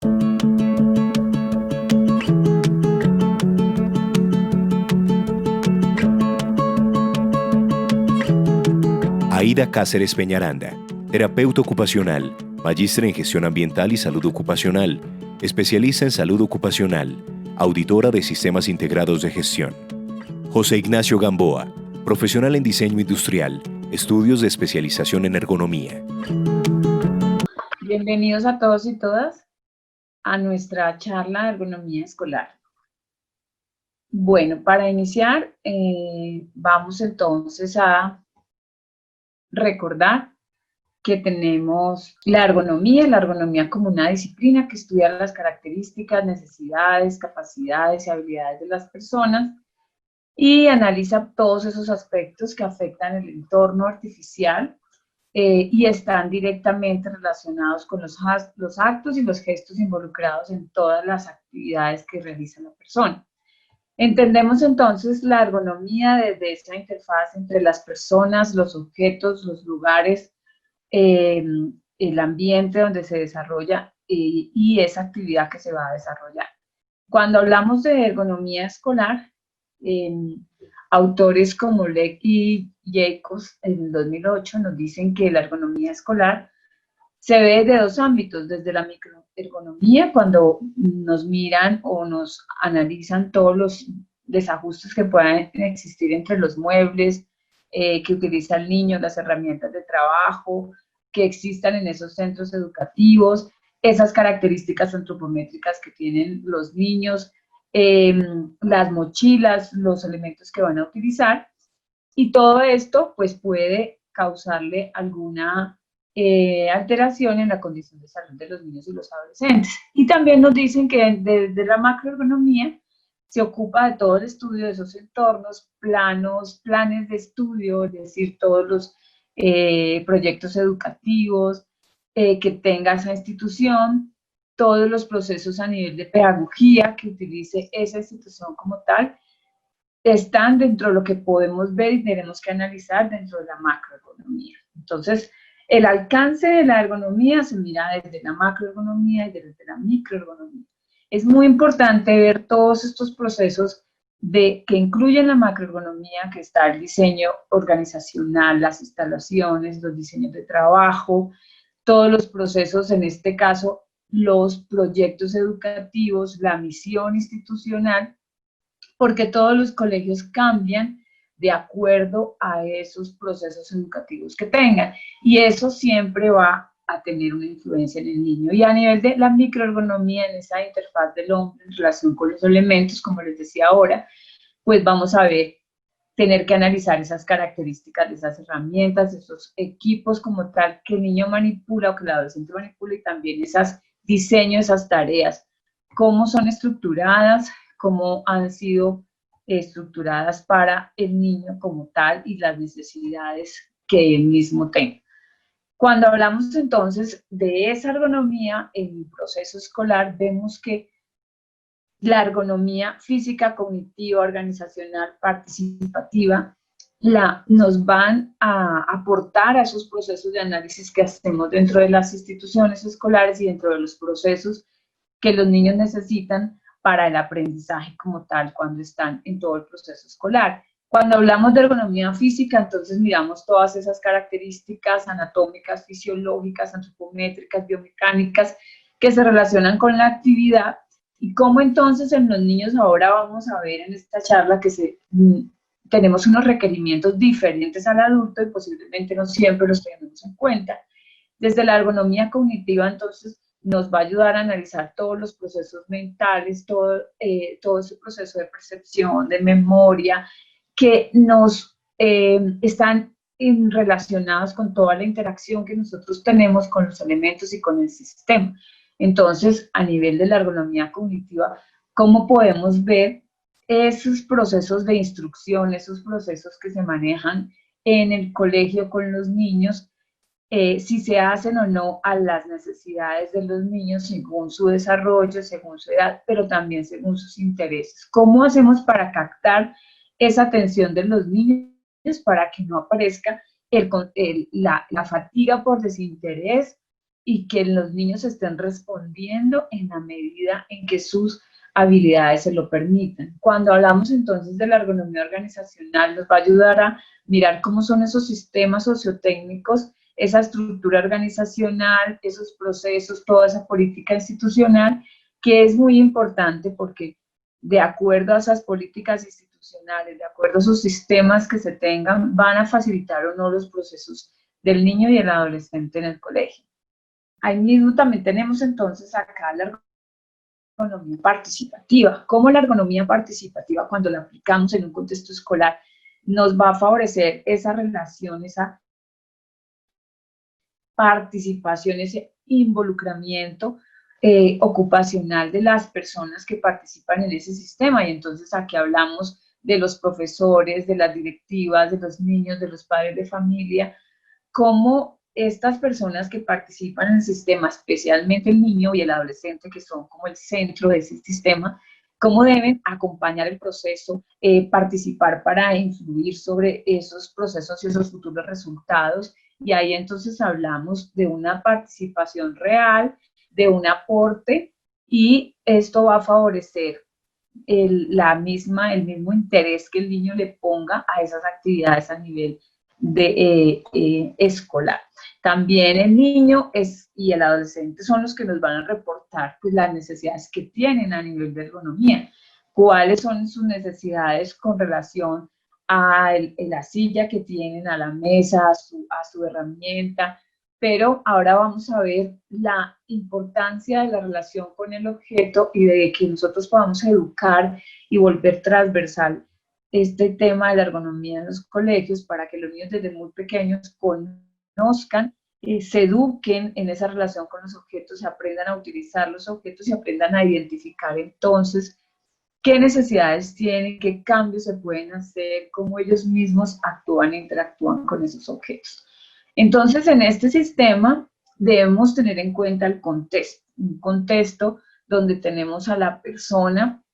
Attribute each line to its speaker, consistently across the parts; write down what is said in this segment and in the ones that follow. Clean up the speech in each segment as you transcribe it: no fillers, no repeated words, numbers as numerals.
Speaker 1: Aida Cáceres Peñaranda, terapeuta ocupacional, magíster en gestión ambiental y salud ocupacional, especialista en salud ocupacional, auditora de sistemas integrados de gestión. José Ignacio Gamboa, profesional en diseño industrial, estudios de especialización en ergonomía.
Speaker 2: Bienvenidos a todos y todas a nuestra charla de ergonomía escolar. Bueno, para iniciar, vamos entonces a recordar que tenemos la ergonomía como una disciplina que estudia las características, necesidades, capacidades y habilidades de las personas y analiza todos esos aspectos que afectan el entorno artificial y están directamente relacionados con los actos y los gestos involucrados en todas las actividades que realiza la persona. Entendemos entonces la ergonomía desde esa interfaz entre las personas, los objetos, los lugares, el ambiente donde se desarrolla y esa actividad que se va a desarrollar. Cuando hablamos de ergonomía escolar, autores como Leck y Jacobs en el 2008 nos dicen que la ergonomía escolar se ve de dos ámbitos, desde la microergonomía, cuando nos miran o nos analizan todos los desajustes que puedan existir entre los muebles que utiliza el niño, las herramientas de trabajo que existan en esos centros educativos, esas características antropométricas que tienen los niños, las mochilas, los elementos que van a utilizar, y todo esto pues puede causarle alguna alteración en la condición de salud de los niños y los adolescentes. Y también nos dicen que desde la macroergonomía se ocupa de todo el estudio de esos entornos, planes de estudio, es decir, todos los proyectos educativos que tenga esa institución, todos los procesos a nivel de pedagogía que utilice esa institución como tal, están dentro de lo que podemos ver y tenemos que analizar dentro de la macroergonomía. Entonces, el alcance de la ergonomía se mira desde la macroergonomía y desde la microergonomía. Es muy importante ver todos estos procesos que incluyen la macroergonomía, que está el diseño organizacional, las instalaciones, los diseños de trabajo, todos los procesos, en este caso, los proyectos educativos, la misión institucional, porque todos los colegios cambian de acuerdo a esos procesos educativos que tengan, y eso siempre va a tener una influencia en el niño. Y a nivel de la microergonomía, en esa interfaz del hombre en relación con los elementos, como les decía ahora, pues vamos a ver, tener que analizar esas características de esas herramientas, de esos equipos como tal que el niño manipula o que el adolescente manipula, y también esos diseños, esas tareas, cómo son estructuradas, cómo han sido estructuradas para el niño como tal y las necesidades que él mismo tenga. Cuando hablamos entonces de esa ergonomía en el proceso escolar, vemos que la ergonomía física, cognitiva, organizacional, participativa, nos van a aportar a esos procesos de análisis que hacemos dentro de las instituciones escolares y dentro de los procesos que los niños necesitan para el aprendizaje como tal cuando están en todo el proceso escolar. Cuando hablamos de ergonomía física, entonces miramos todas esas características anatómicas, fisiológicas, antropométricas, biomecánicas que se relacionan con la actividad, y cómo entonces en los niños ahora vamos a ver en esta charla que tenemos unos requerimientos diferentes al adulto y posiblemente no siempre los tenemos en cuenta. Desde la ergonomía cognitiva, entonces, nos va a ayudar a analizar todos los procesos mentales, todo ese proceso de percepción, de memoria, que nos están relacionados con toda la interacción que nosotros tenemos con los elementos y con el sistema. Entonces, a nivel de la ergonomía cognitiva, ¿cómo podemos ver esos procesos de instrucción, esos procesos que se manejan en el colegio con los niños, si se hacen o no a las necesidades de los niños según su desarrollo, según su edad, pero también según sus intereses? ¿Cómo hacemos para captar esa atención de los niños para que no aparezca la fatiga por desinterés y que los niños estén respondiendo en la medida en que sus habilidades se lo permitan. Cuando hablamos entonces de la ergonomía organizacional, nos va a ayudar a mirar cómo son esos sistemas sociotécnicos, esa estructura organizacional, esos procesos, toda esa política institucional, que es muy importante porque de acuerdo a esas políticas institucionales, de acuerdo a esos sistemas que se tengan, van a facilitar o no los procesos del niño y el adolescente en el colegio. Ahí mismo también tenemos entonces acá la ergonomía participativa. ¿Cómo la ergonomía participativa, cuando la aplicamos en un contexto escolar, nos va a favorecer esa relación, esa participación, ese involucramiento ocupacional de las personas que participan en ese sistema? Y entonces aquí hablamos de los profesores, de las directivas, de los niños, de los padres de familia, cómo estas personas que participan en el sistema, especialmente el niño y el adolescente, que son como el centro de ese sistema, cómo deben acompañar el proceso, participar para influir sobre esos procesos y esos futuros resultados. Y ahí entonces hablamos de una participación real, de un aporte, y esto va a favorecer el mismo interés que el niño le ponga a esas actividades a nivel escolar. También el niño y el adolescente son los que nos van a reportar pues, las necesidades que tienen a nivel de ergonomía, cuáles son sus necesidades con relación a la silla que tienen, a la mesa, a su herramienta, pero ahora vamos a ver la importancia de la relación con el objeto y de que nosotros podamos educar y volver transversal este tema de la ergonomía en los colegios para que los niños desde muy pequeños conozcan, se eduquen en esa relación con los objetos, se aprendan a utilizar los objetos y aprendan a identificar entonces qué necesidades tienen, qué cambios se pueden hacer, cómo ellos mismos actúan e interactúan con esos objetos. Entonces, en este sistema debemos tener en cuenta el contexto, un contexto donde tenemos a la persona,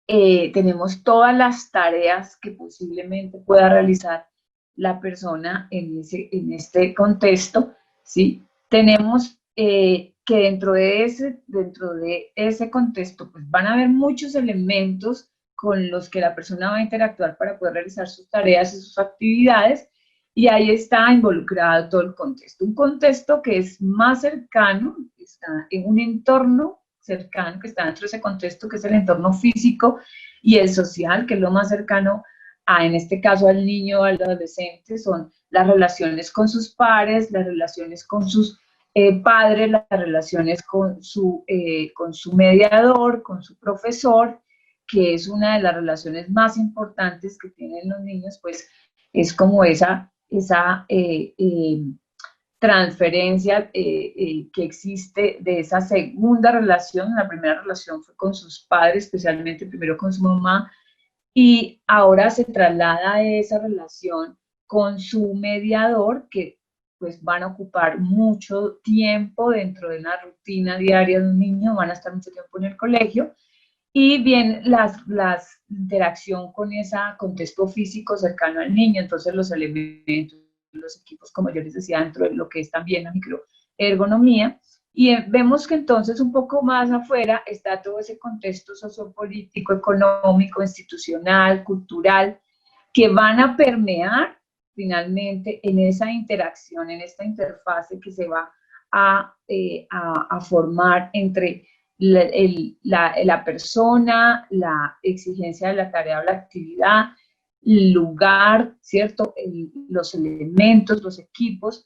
Speaker 2: tenemos todas las tareas que posiblemente pueda realizar la persona en este contexto, ¿sí? Tenemos que dentro de ese contexto pues van a haber muchos elementos con los que la persona va a interactuar para poder realizar sus tareas y sus actividades, y ahí está involucrado todo el contexto. Un contexto que es más cercano, está en un entorno cercano que está dentro de ese contexto, que es el entorno físico y el social, que es lo más cercano a, en este caso, al niño o al adolescente, son las relaciones con sus pares, las relaciones con sus padres, las relaciones con su mediador, con su profesor, que es una de las relaciones más importantes que tienen los niños, pues es como esa transferencia que existe de esa segunda relación. La primera relación fue con sus padres, especialmente primero con su mamá, y ahora se traslada a esa relación con su mediador, que pues van a ocupar mucho tiempo dentro de una rutina diaria de un niño, van a estar mucho tiempo en el colegio, y bien la interacción con ese contexto físico cercano al niño, entonces los elementos, los equipos, como yo les decía, dentro de lo que es también la microergonomía. Y vemos que entonces un poco más afuera está todo ese contexto sociopolítico, económico, institucional, cultural, que van a permear finalmente en esa interacción, en esta interfase que se va a formar entre la persona, la exigencia de la tarea o la actividad, el lugar, ¿cierto? Los elementos, los equipos,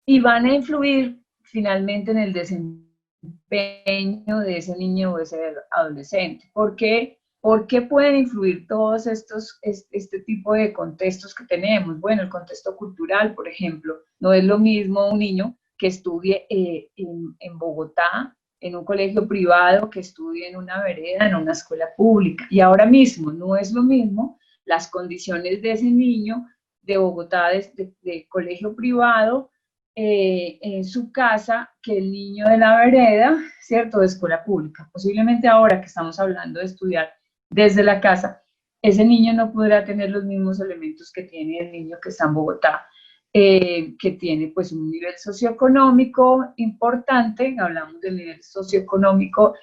Speaker 2: y van a influir finalmente en el desempeño de ese niño o ese adolescente. ¿Por qué? ¿Por qué pueden influir todos este tipo de contextos que tenemos? Bueno, el contexto cultural, por ejemplo, no es lo mismo un niño que estudie en Bogotá, en un colegio privado, que estudie en una vereda, en una escuela pública. Y ahora mismo no es lo mismo las condiciones de ese niño de Bogotá, de colegio privado, en su casa, que el niño de la vereda, ¿cierto?, de escuela pública. Posiblemente ahora que estamos hablando de estudiar desde la casa, ese niño no podrá tener los mismos elementos que tiene el niño que está en Bogotá. que tiene pues un nivel socioeconómico importante. Hablamos del nivel socioeconómico,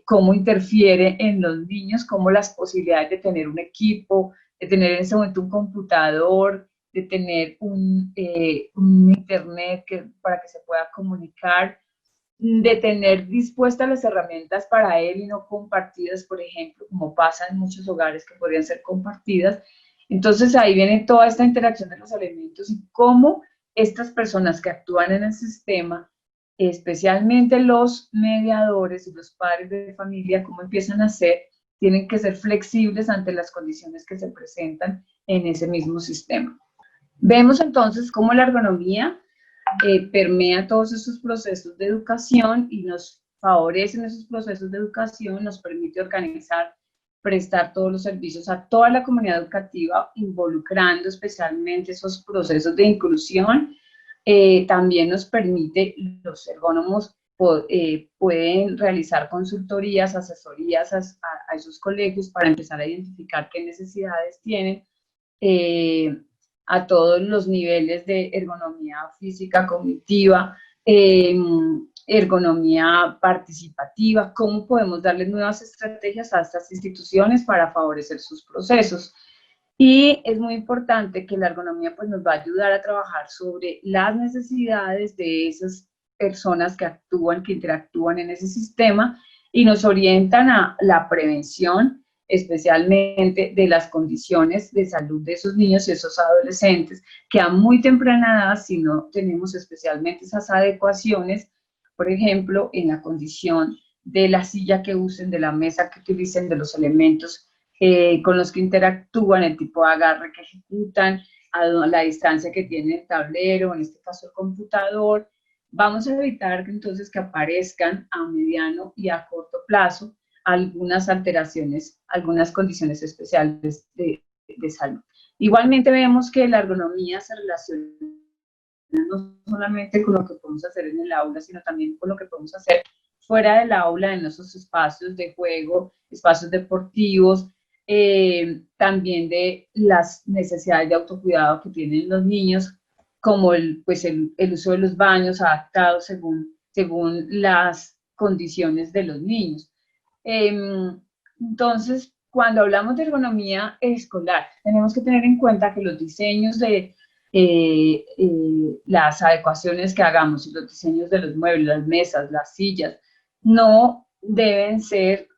Speaker 2: cómo interfiere en los niños, cómo las posibilidades de tener un equipo, de tener en ese momento un computador, de tener un internet para que se pueda comunicar, de tener dispuestas las herramientas para él y no compartidas, por ejemplo, como pasa en muchos hogares que podrían ser compartidas. Entonces ahí viene toda esta interacción de los elementos y cómo estas personas que actúan en el sistema, especialmente los mediadores y los padres de familia, cómo empiezan a ser, tienen que ser flexibles ante las condiciones que se presentan en ese mismo sistema. Vemos entonces cómo la ergonomía permea todos esos procesos de educación y nos favorece en esos procesos de educación, nos permite organizar, prestar todos los servicios a toda la comunidad educativa, involucrando especialmente esos procesos de inclusión. También nos permite, los ergónomos pueden realizar consultorías, asesorías a esos colegios para empezar a identificar qué necesidades tienen, a todos los niveles de ergonomía física, cognitiva, ergonomía participativa, cómo podemos darles nuevas estrategias a estas instituciones para favorecer sus procesos. Y es muy importante que la ergonomía pues, nos va a ayudar a trabajar sobre las necesidades de esas personas que actúan, que interactúan en ese sistema y nos orientan a la prevención, especialmente de las condiciones de salud de esos niños y esos adolescentes, que a muy temprana edad, si no tenemos especialmente esas adecuaciones, por ejemplo, en la condición de la silla que usen, de la mesa que utilicen, de los elementos con los que interactúan, el tipo de agarre que ejecutan, a la distancia que tiene el tablero, en este caso el computador. Vamos a evitar entonces que aparezcan a mediano y a corto plazo algunas alteraciones, algunas condiciones especiales de salud. Igualmente vemos que la ergonomía se relaciona no solamente con lo que podemos hacer en el aula, sino también con lo que podemos hacer fuera del aula, en esos espacios de juego, espacios deportivos, también de las necesidades de autocuidado que tienen los niños, como pues el uso de los baños adaptados según las condiciones de los niños. Entonces, cuando hablamos de ergonomía escolar, tenemos que tener en cuenta que los diseños de las adecuaciones que hagamos y los diseños de los muebles, las mesas, las sillas, no deben ser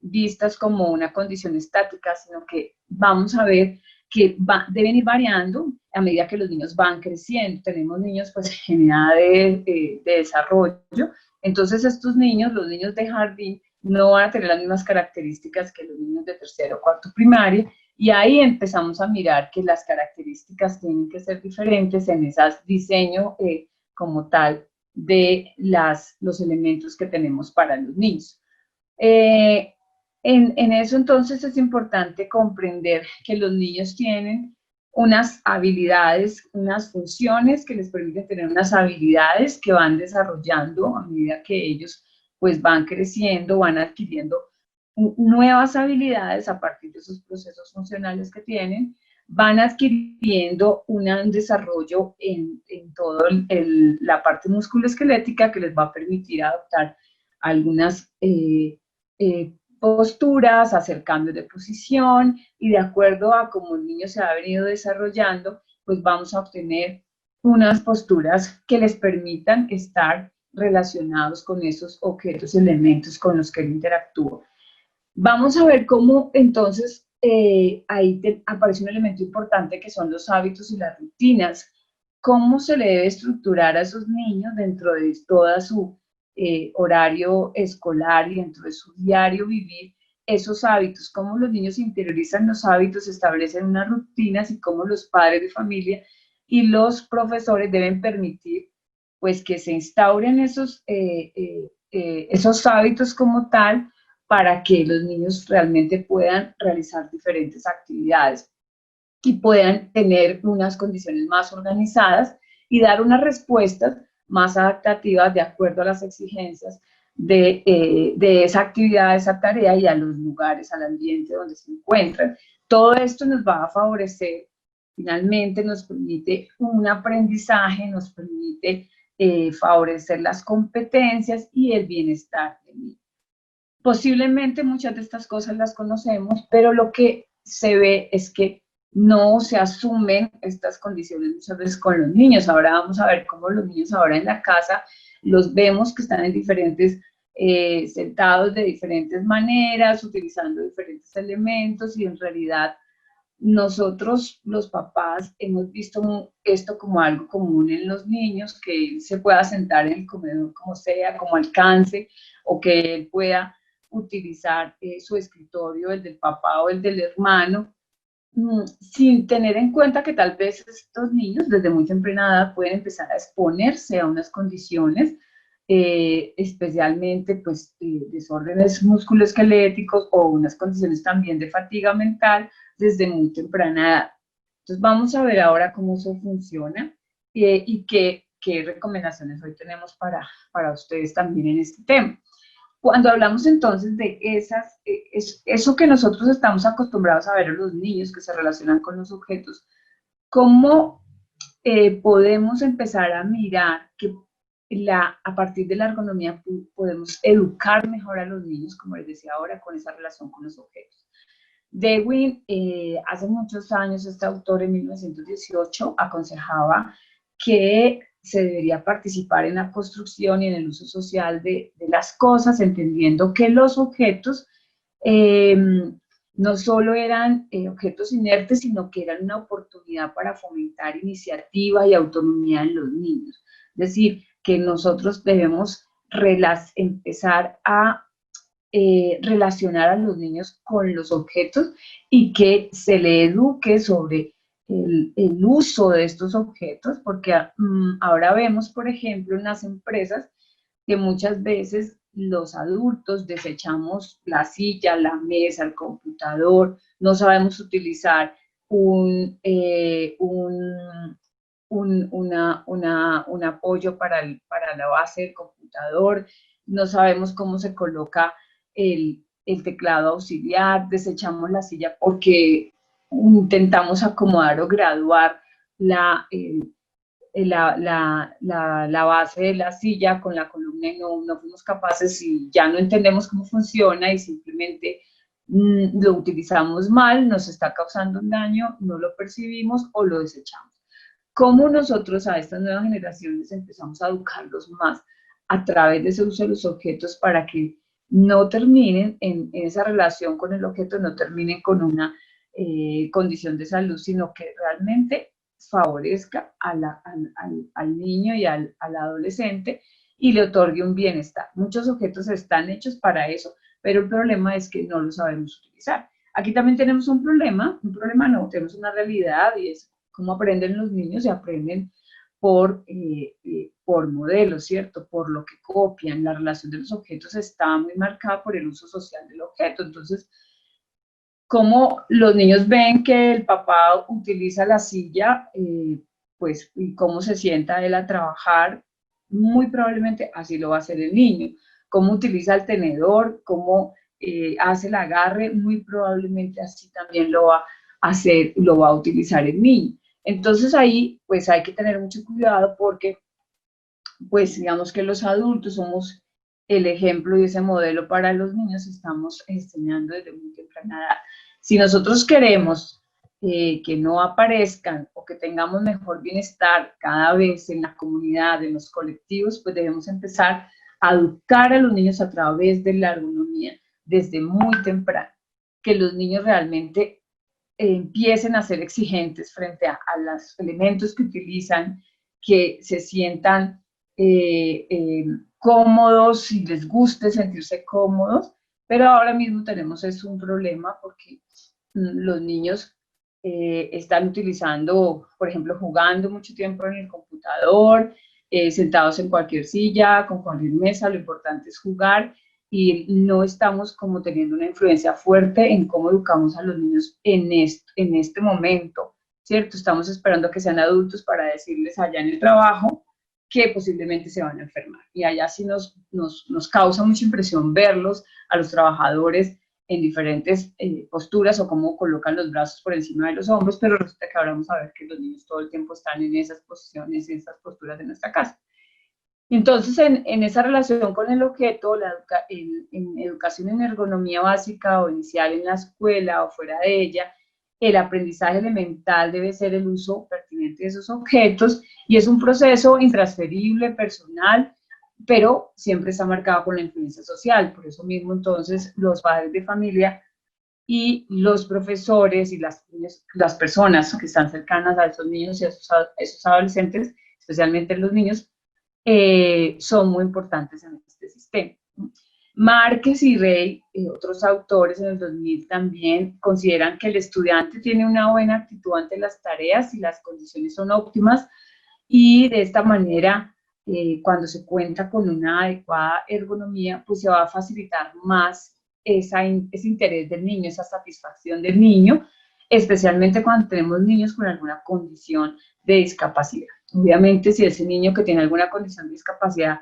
Speaker 2: vistas como una condición estática, sino que vamos a ver que deben ir variando a medida que los niños van creciendo. Tenemos niños pues en edad de desarrollo, entonces estos niños, los niños de jardín, no van a tener las mismas características que los niños de tercero o cuarto primaria, y ahí empezamos a mirar que las características tienen que ser diferentes en ese diseño como tal de los elementos que tenemos para los niños. En eso entonces es importante comprender que los niños tienen unas habilidades, unas funciones que les permiten tener unas habilidades que van desarrollando a medida que ellos pues van creciendo, van adquiriendo nuevas habilidades a partir de esos procesos funcionales que tienen, van adquiriendo un desarrollo en toda la parte musculoesquelética que les va a permitir adoptar algunas posturas, hacer cambios de posición, y de acuerdo a cómo el niño se ha venido desarrollando, pues vamos a obtener unas posturas que les permitan estar relacionados con esos objetos, elementos con los que él interactúa. Vamos a ver cómo entonces ahí aparece un elemento importante que son los hábitos y las rutinas. Cómo se le debe estructurar a esos niños dentro de toda su horario escolar y dentro de su diario vivir esos hábitos, cómo los niños interiorizan los hábitos, establecen unas rutinas y cómo los padres de familia y los profesores deben permitir pues que se instauren esos hábitos como tal para que los niños realmente puedan realizar diferentes actividades y puedan tener unas condiciones más organizadas y dar unas respuestas más adaptativas de acuerdo a las exigencias de esa actividad, de esa tarea y a los lugares, al ambiente donde se encuentran. Todo esto nos va a favorecer finalmente nos permite un aprendizaje, nos permite favorecer las competencias y el bienestar del niño. Posiblemente muchas de estas cosas las conocemos, pero lo que se ve es que no se asumen estas condiciones muchas veces con los niños. Ahora vamos a ver cómo los niños ahora en la casa los vemos que están en diferentes, sentados de diferentes maneras, utilizando diferentes elementos, y en realidad nosotros los papás hemos visto esto como algo común en los niños, que él se pueda sentar en el comedor como sea, como alcance, o que él pueda utilizar su escritorio, el del papá o el del hermano, sin tener en cuenta que tal vez estos niños desde muy temprana edad pueden empezar a exponerse a unas condiciones, especialmente pues desórdenes musculoesqueléticos o unas condiciones también de fatiga mental desde muy temprana edad. Entonces vamos a ver ahora cómo eso funciona y qué recomendaciones hoy tenemos para ustedes también en este tema. Cuando hablamos entonces de eso que nosotros estamos acostumbrados a ver en los niños que se relacionan con los objetos, ¿cómo podemos empezar a mirar que a partir de la ergonomía podemos educar mejor a los niños, como les decía ahora, con esa relación con los objetos? Dewey, hace muchos años, este autor en 1918 aconsejaba que se debería participar en la construcción y en el uso social de las cosas, entendiendo que los objetos no solo eran objetos inertes, sino que eran una oportunidad para fomentar iniciativa y autonomía en los niños. Es decir, que nosotros debemos empezar a relacionar a los niños con los objetos y que se le eduque sobre el uso de estos objetos, porque ahora vemos, por ejemplo, en las empresas que muchas veces los adultos desechamos la silla, la mesa, el computador, no sabemos utilizar un apoyo para la base del computador, no sabemos cómo se coloca el teclado auxiliar, desechamos la silla porque intentamos acomodar o graduar la base de la silla con la columna y no fuimos capaces, y ya no entendemos cómo funciona y simplemente lo utilizamos mal, nos está causando un daño, no lo percibimos o lo desechamos. ¿Cómo nosotros a estas nuevas generaciones empezamos a educarlos más a través de ese uso de los objetos para que no terminen en esa relación con el objeto, no terminen con una condición de salud, sino que realmente favorezca al niño y al adolescente y le otorgue un bienestar? Muchos objetos están hechos para eso, pero el problema es que no lo sabemos utilizar. Aquí también tenemos un problema no, tenemos una realidad, y es cómo aprenden los niños. Y aprenden por modelos, ¿cierto? Por lo que copian. La relación de los objetos está muy marcada por el uso social del objeto. Entonces, cómo los niños ven que el papá utiliza la silla, pues, y cómo se sienta él a trabajar, muy probablemente así lo va a hacer el niño. Cómo utiliza el tenedor, cómo hace el agarre, muy probablemente así también lo va a hacer, lo va a utilizar el niño. Entonces ahí, pues hay que tener mucho cuidado, porque, pues digamos que los adultos somos el ejemplo y ese modelo para los niños, estamos enseñando desde muy temprana edad. Si nosotros queremos que no aparezcan o que tengamos mejor bienestar cada vez en la comunidad, en los colectivos, pues debemos empezar a educar a los niños a través de la ergonomía desde muy temprano, que los niños realmente empiecen a ser exigentes frente a los elementos que utilizan, que se sientan cómodos y les guste sentirse cómodos. Pero ahora mismo tenemos un problema, porque los niños están utilizando, por ejemplo, jugando mucho tiempo en el computador, sentados en cualquier silla, con cualquier mesa. Lo importante es jugar, y no estamos como teniendo una influencia fuerte en cómo educamos a los niños en este momento, ¿cierto? Estamos esperando que sean adultos para decirles allá en el trabajo que posiblemente se van a enfermar. Y allá sí nos causa mucha impresión verlos, a los trabajadores en diferentes posturas o cómo colocan los brazos por encima de los hombros, pero resulta que ahora vamos a ver que los niños todo el tiempo están en esas posiciones, en esas posturas de nuestra casa. Entonces, en esa relación con el objeto, en educación en ergonomía básica o inicial en la escuela o fuera de ella, el aprendizaje elemental debe ser el uso pertinente de esos objetos y es un proceso intransferible, personal, pero siempre está marcado por la influencia social. Por eso mismo, entonces, los padres de familia y los profesores y las personas que están cercanas a esos niños y a esos adolescentes, especialmente los niños, son muy importantes en este sistema. Márquez y Rey, otros autores en el 2000 también consideran que el estudiante tiene una buena actitud ante las tareas y las condiciones son óptimas y de esta manera, cuando se cuenta con una adecuada ergonomía, pues se va a facilitar más ese interés del niño, esa satisfacción del niño, especialmente cuando tenemos niños con alguna condición de discapacidad. Obviamente, si ese niño que tiene alguna condición de discapacidad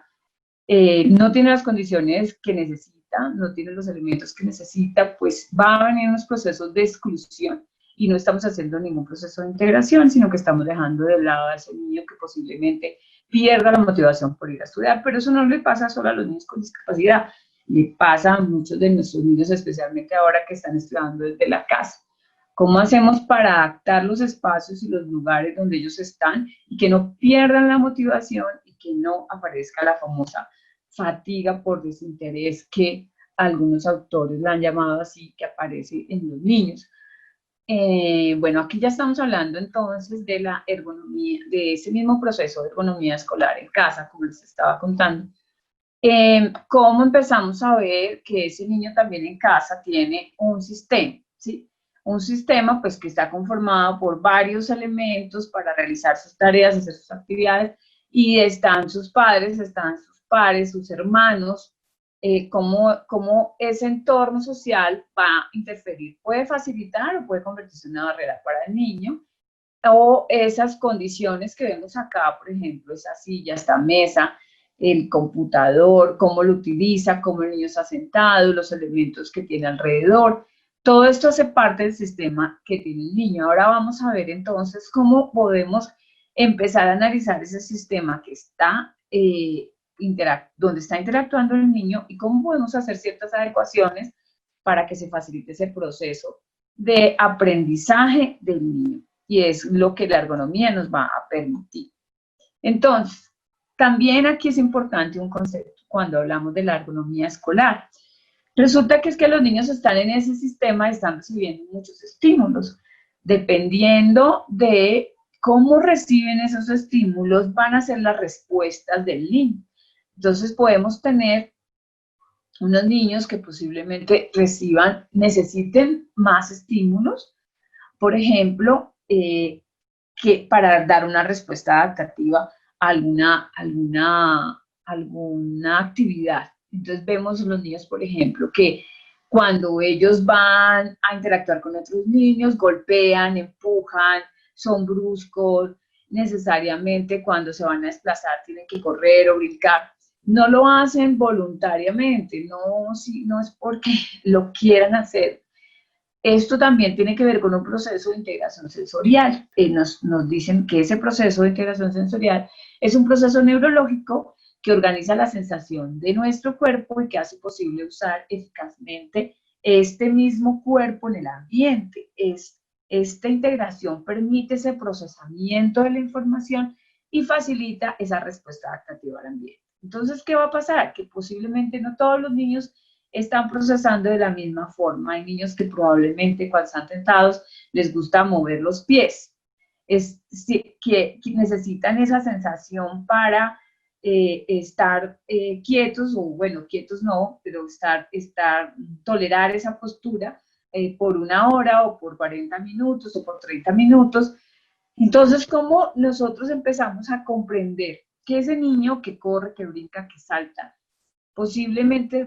Speaker 2: no tiene las condiciones que necesita, no tiene los elementos que necesita, pues va a venir unos procesos de exclusión y no estamos haciendo ningún proceso de integración, sino que estamos dejando de lado a ese niño que posiblemente pierda la motivación por ir a estudiar, pero eso no le pasa solo a los niños con discapacidad, le pasa a muchos de nuestros niños, especialmente ahora que están estudiando desde la casa. ¿Cómo hacemos para adaptar los espacios y los lugares donde ellos están y que no pierdan la motivación y que no aparezca la famosa fatiga por desinterés que algunos autores la han llamado así, que aparece en los niños? Bueno, aquí ya estamos hablando entonces de la ergonomía, de ese mismo proceso de ergonomía escolar en casa, como les estaba contando. ¿Cómo empezamos a ver que ese niño también en casa tiene un sistema? ¿Sí? Un sistema pues que está conformado por varios elementos para realizar sus tareas, hacer sus actividades, y están sus padres, están sus pares, sus hermanos, cómo ese entorno social va a interferir, puede facilitar o puede convertirse en una barrera para el niño, o esas condiciones que vemos acá, por ejemplo, esa silla, esta mesa, el computador, cómo lo utiliza, cómo el niño está sentado, los elementos que tiene alrededor. Todo esto hace parte del sistema que tiene el niño. Ahora vamos a ver entonces cómo podemos empezar a analizar ese sistema que está, donde está interactuando el niño y cómo podemos hacer ciertas adecuaciones para que se facilite ese proceso de aprendizaje del niño. Y es lo que la ergonomía nos va a permitir. Entonces, también aquí es importante un concepto cuando hablamos de la ergonomía escolar. Resulta que es que los niños están en ese sistema y están recibiendo muchos estímulos. Dependiendo de cómo reciben esos estímulos, van a ser las respuestas del niño. Entonces podemos tener unos niños que posiblemente necesiten más estímulos, por ejemplo, que para dar una respuesta adaptativa a alguna actividad. Entonces vemos los niños, por ejemplo, que cuando ellos van a interactuar con otros niños, golpean, empujan, son bruscos, necesariamente cuando se van a desplazar tienen que correr o brincar. No lo hacen voluntariamente, no es porque lo quieran hacer. Esto también tiene que ver con un proceso de integración sensorial. Nos dicen que ese proceso de integración sensorial es un proceso neurológico que organiza la sensación de nuestro cuerpo y que hace posible usar eficazmente este mismo cuerpo en el ambiente. Esta integración permite ese procesamiento de la información y facilita esa respuesta adaptativa al ambiente. Entonces, ¿qué va a pasar? Que posiblemente no todos los niños están procesando de la misma forma. Hay niños que probablemente cuando están tentados les gusta mover los pies, que necesitan esa sensación para estar quietos, o bueno, quietos no, pero tolerar esa postura por una hora o por 40 minutos o por 30 minutos. Entonces, ¿cómo nosotros empezamos a comprender que ese niño que corre, que brinca, que salta, posiblemente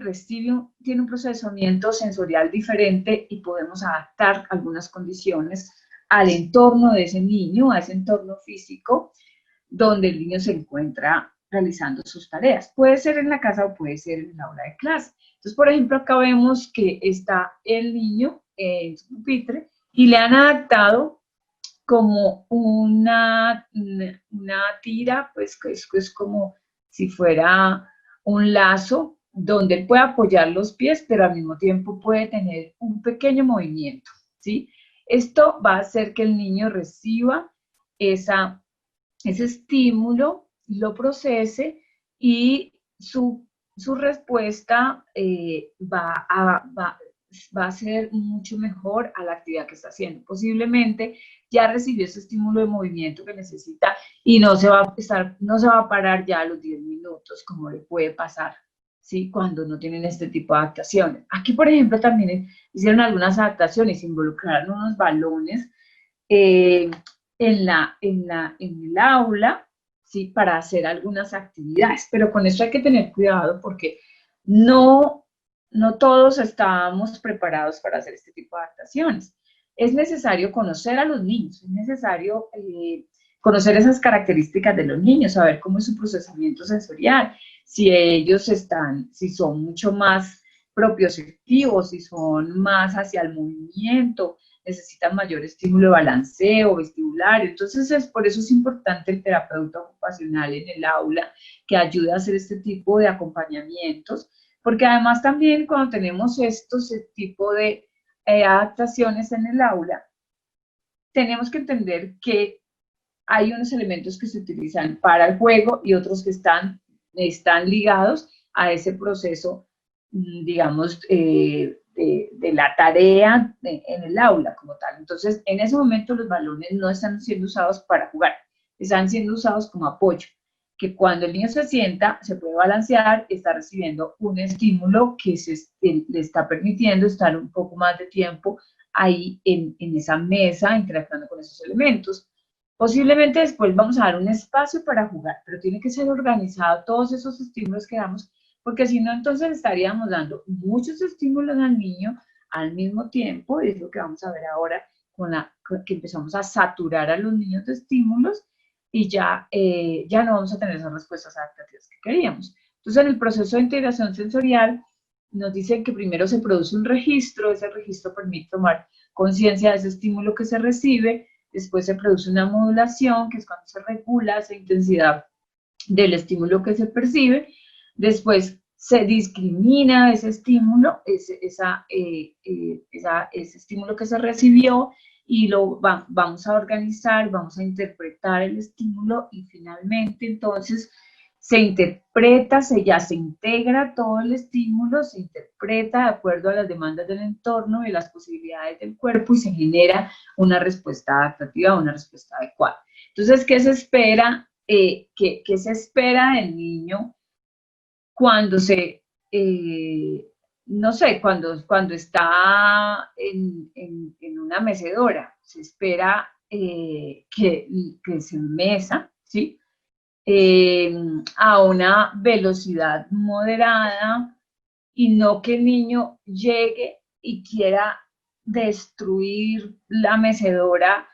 Speaker 2: tiene un procesamiento sensorial diferente y podemos adaptar algunas condiciones al entorno de ese niño, a ese entorno físico donde el niño se encuentra realizando sus tareas. Puede ser en la casa o puede ser en el aula de clase. Entonces, por ejemplo, acá vemos que está el niño en su pupitre y le han adaptado como una tira, pues que es como si fuera un lazo donde él puede apoyar los pies, pero al mismo tiempo puede tener un pequeño movimiento, ¿sí? Esto va a hacer que el niño reciba ese estímulo, lo procese y su respuesta va a ser mucho mejor a la actividad que está haciendo. Posiblemente ya recibió ese estímulo de movimiento que necesita y no se va a parar ya a los 10 minutos, como le puede pasar, ¿sí? Cuando no tienen este tipo de adaptaciones. Aquí, por ejemplo, también hicieron algunas adaptaciones, involucraron unos balones eh, en el aula, ¿sí? Para hacer algunas actividades, pero con eso hay que tener cuidado porque no, no todos estábamos preparados para hacer este tipo de adaptaciones. Es necesario conocer a los niños, es necesario conocer esas características de los niños, saber cómo es su procesamiento sensorial, si son mucho más propioceptivos, si son más hacia el movimiento, necesitan mayor estímulo de balanceo, vestibulario. Entonces, por eso es importante el terapeuta ocupacional en el aula que ayude a hacer este tipo de acompañamientos, porque además también cuando tenemos este tipo de adaptaciones en el aula, tenemos que entender que hay unos elementos que se utilizan para el juego y otros que están ligados a ese proceso, digamos, de la tarea en el aula como tal. Entonces, en ese momento los balones no están siendo usados para jugar, están siendo usados como apoyo, que cuando el niño se sienta, se puede balancear, está recibiendo un estímulo que le está permitiendo estar un poco más de tiempo ahí en esa mesa interactuando con esos elementos. Posiblemente después vamos a dar un espacio para jugar, pero tiene que ser organizado todos esos estímulos que damos, porque si no, entonces estaríamos dando muchos estímulos al niño al mismo tiempo, y es lo que vamos a ver ahora, que empezamos a saturar a los niños de estímulos y ya no vamos a tener esas respuestas adaptativas que queríamos. Entonces, en el proceso de integración sensorial, nos dicen que primero se produce un registro, ese registro permite tomar conciencia de ese estímulo que se recibe, después se produce una modulación, que es cuando se regula esa intensidad del estímulo que se percibe, después se discrimina ese estímulo, ese estímulo que se recibió, y vamos a organizar, vamos a interpretar el estímulo y finalmente entonces se interpreta, ya se integra todo el estímulo, se interpreta de acuerdo a las demandas del entorno y las posibilidades del cuerpo y se genera una respuesta adaptativa, una respuesta adecuada. Entonces, ¿qué se espera? ¿Qué se espera del niño cuando no sé, cuando está en una mecedora? Se espera que se mesa, ¿sí? A una velocidad moderada y no que el niño llegue y quiera destruir la mecedora,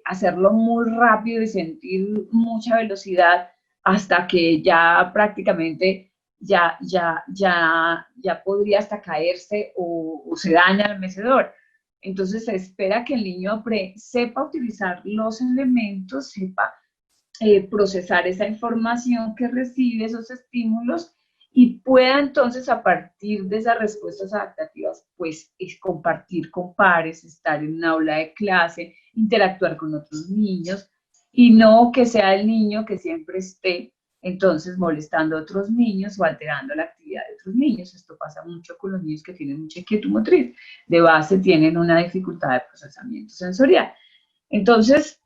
Speaker 2: hacerlo muy rápido y sentir mucha velocidad hasta que ya prácticamente ya podría hasta caerse o se daña el mecedor. Entonces se espera que el niño sepa utilizar los elementos, sepa procesar esa información que recibe, esos estímulos, y pueda entonces a partir de esas respuestas adaptativas, pues compartir con pares, estar en un aula de clase, interactuar con otros niños, y no que sea el niño que siempre esté entonces molestando a otros niños o alterando la actividad de otros niños. Esto pasa mucho con los niños que tienen mucha inquietud motriz. De base tienen una dificultad de procesamiento sensorial. Entonces,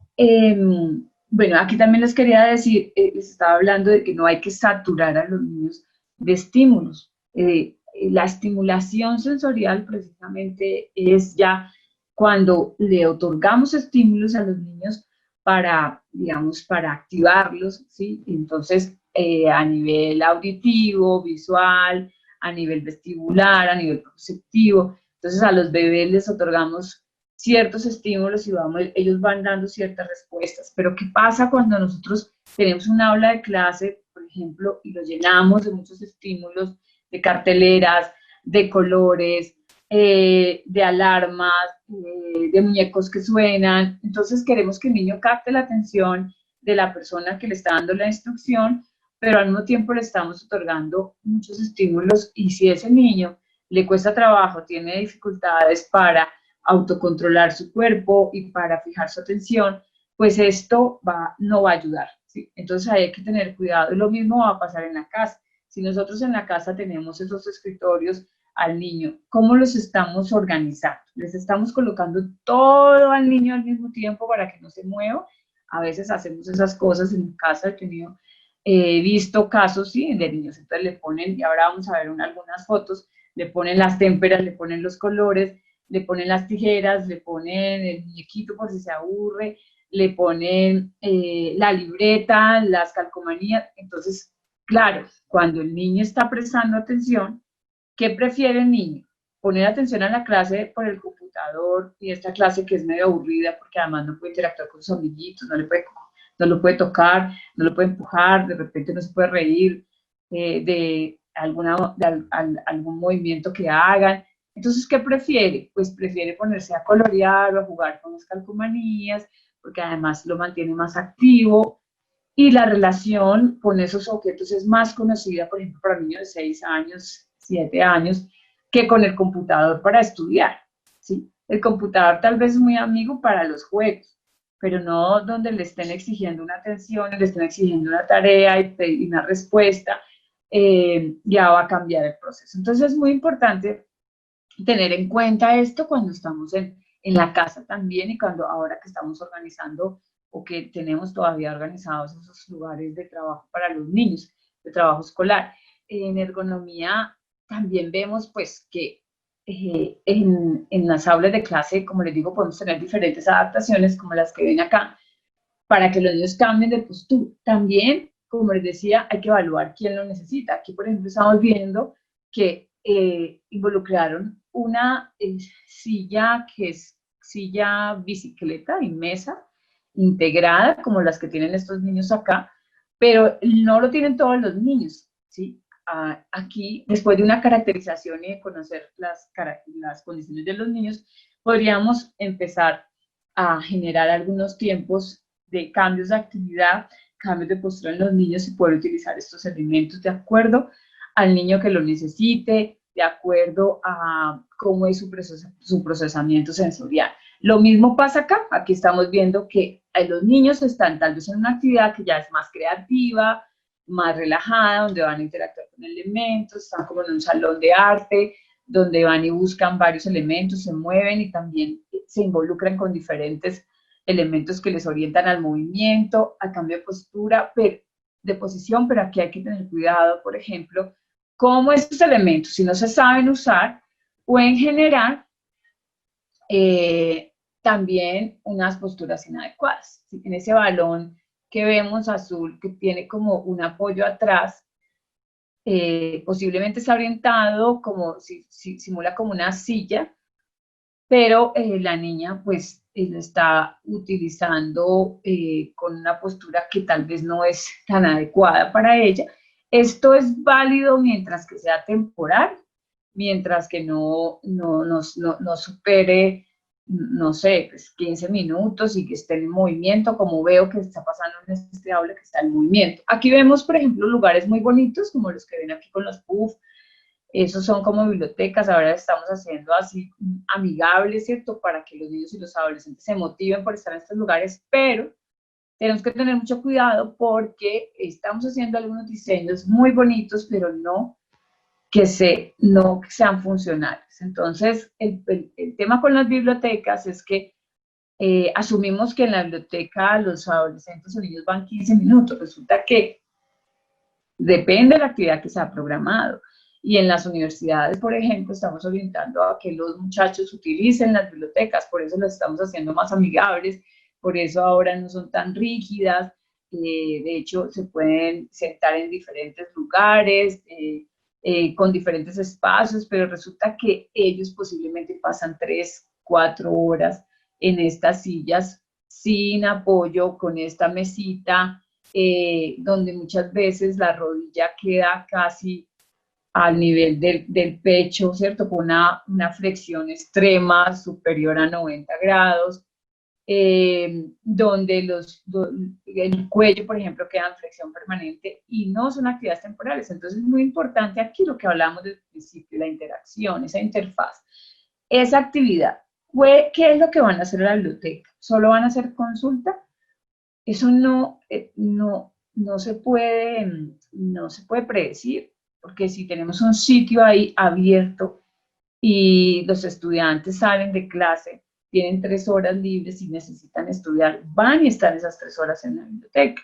Speaker 2: bueno, aquí también les quería decir, les estaba hablando de que no hay que saturar a los niños de estímulos. La estimulación sensorial precisamente es ya cuando le otorgamos estímulos a los niños para, digamos, para activarlos, ¿sí? Entonces, a nivel auditivo, visual, a nivel vestibular, a nivel perceptivo. Entonces, a los bebés les otorgamos ciertos estímulos y ellos van dando ciertas respuestas. Pero ¿qué pasa cuando nosotros tenemos un aula de clase, por ejemplo, y lo llenamos de muchos estímulos, de carteleras, de colores, de alarmas, de muñecos que suenan? Entonces queremos que el niño capte la atención de la persona que le está dando la instrucción, pero al mismo tiempo le estamos otorgando muchos estímulos, y si ese niño le cuesta trabajo, tiene dificultades para autocontrolar su cuerpo y para fijar su atención, pues esto no va a ayudar, ¿sí? Entonces hay que tener cuidado. Y lo mismo va a pasar en la casa. Si nosotros en la casa tenemos esos escritorios al niño, ¿cómo los estamos organizando? ¿Les estamos colocando todo al niño al mismo tiempo para que no se mueva? A veces hacemos esas cosas en casa. He visto casos, sí, de niños, entonces le ponen, y ahora vamos a ver algunas fotos, le ponen las témperas, le ponen los colores, le ponen las tijeras, le ponen el muñequito por si se aburre, le ponen la libreta, las calcomanías. Entonces, claro, cuando el niño está prestando atención, ¿qué prefiere el niño? Poner atención a la clase por el computador, y esta clase que es medio aburrida porque además no puede interactuar con sus amiguitos, no lo puede tocar, no lo puede empujar, de repente no se puede reír de algún movimiento que hagan. Entonces, ¿qué prefiere? Pues prefiere ponerse a colorear o a jugar con las calcomanías, porque además lo mantiene más activo, y la relación con esos objetos es más conocida, por ejemplo, para niños de 6 años, 7 años, que con el computador para estudiar, ¿sí? El computador tal vez es muy amigo para los juegos, pero no donde le estén exigiendo una atención, le estén exigiendo una tarea y una respuesta, ya va a cambiar el proceso. Entonces es muy importante tener en cuenta esto cuando estamos en la casa también, y cuando ahora que estamos organizando o que tenemos todavía organizados esos lugares de trabajo para los niños, de trabajo escolar. En ergonomía también vemos pues que en las aulas de clase, como les digo, podemos tener diferentes adaptaciones como las que ven acá, para que los niños cambien de postura. También, como les decía, hay que evaluar quién lo necesita. Aquí, por ejemplo, estamos viendo que involucraron una silla que es silla bicicleta y mesa integrada, como las que tienen estos niños acá, pero no lo tienen todos los niños, ¿sí? Aquí, después de una caracterización y de conocer las condiciones de los niños, podríamos empezar a generar algunos tiempos de cambios de actividad, cambios de postura en los niños, y poder utilizar estos elementos de acuerdo al niño que lo necesite, de acuerdo a cómo es su procesamiento sensorial. Lo mismo pasa acá. Aquí estamos viendo que los niños están tal vez en una actividad que ya es más creativa, más relajada, donde van a interactuar con elementos, están como en un salón de arte, donde van y buscan varios elementos, se mueven y también se involucran con diferentes elementos que les orientan al movimiento, al cambio de postura, de posición. Pero aquí hay que tener cuidado, por ejemplo, cómo estos elementos, si no se saben usar, pueden generar también unas posturas inadecuadas. Si tiene ese balón que vemos azul, que tiene como un apoyo atrás, posiblemente está orientado como si simula como una silla, pero la niña pues lo está utilizando con una postura que tal vez no es tan adecuada para ella. Esto es válido mientras que sea temporal, mientras que no supere, no sé, pues 15 minutos, y que esté en movimiento, como veo que está pasando en este aula, que está en movimiento. Aquí vemos, por ejemplo, lugares muy bonitos, como los que ven aquí con los puffs. Esos son como bibliotecas. Ahora estamos haciendo así amigables, ¿cierto? Para que los niños y los adolescentes se motiven por estar en estos lugares, pero tenemos que tener mucho cuidado porque estamos haciendo algunos diseños muy bonitos, pero no que sean funcionales. Entonces, el tema con las bibliotecas es que asumimos que en la biblioteca los adolescentes o niños van 15 minutos. Resulta que depende de la actividad que se ha programado. Y en las universidades, por ejemplo, estamos orientando a que los muchachos utilicen las bibliotecas, por eso las estamos haciendo más amigables, por eso ahora no son tan rígidas. De hecho, se pueden sentar en diferentes lugares, con diferentes espacios, pero resulta que ellos posiblemente pasan 3, 4 horas en estas sillas sin apoyo, con esta mesita, donde muchas veces la rodilla queda casi al nivel del pecho, ¿cierto? Con una flexión extrema superior a 90 grados, donde el cuello, por ejemplo, queda en flexión permanente y no son actividades temporales. Entonces es muy importante aquí lo que hablamos del principio, la interacción, esa interfaz, esa actividad. ¿Qué es lo que van a hacer en la biblioteca? ¿Solo van a hacer consulta? Eso no se puede predecir, porque si tenemos un sitio ahí abierto y los estudiantes salen de clase, tienen 3 horas libres y necesitan estudiar, van y están esas 3 horas en la biblioteca.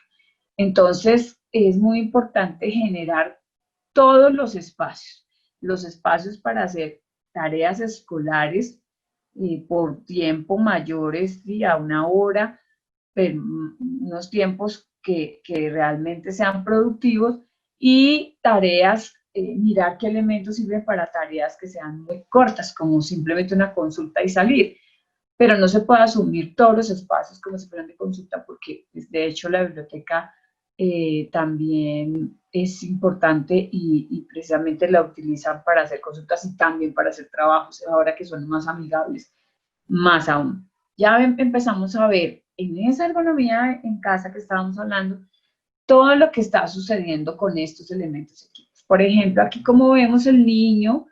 Speaker 2: Entonces, es muy importante generar todos los espacios para hacer tareas escolares por tiempo mayores y a 1 hora, pero unos tiempos que realmente sean productivos y tareas, mirar qué elementos sirven para tareas que sean muy cortas, como simplemente una consulta y salir. Pero no se puede asumir todos los espacios como si fueran de consulta, porque pues, de hecho la biblioteca también es importante y precisamente la utilizan para hacer consultas y también para hacer trabajos, ahora que son más amigables, más aún. Ya empezamos a ver en esa ergonomía en casa que estábamos hablando, todo lo que está sucediendo con estos elementos equipos. Por ejemplo, aquí como vemos el niño,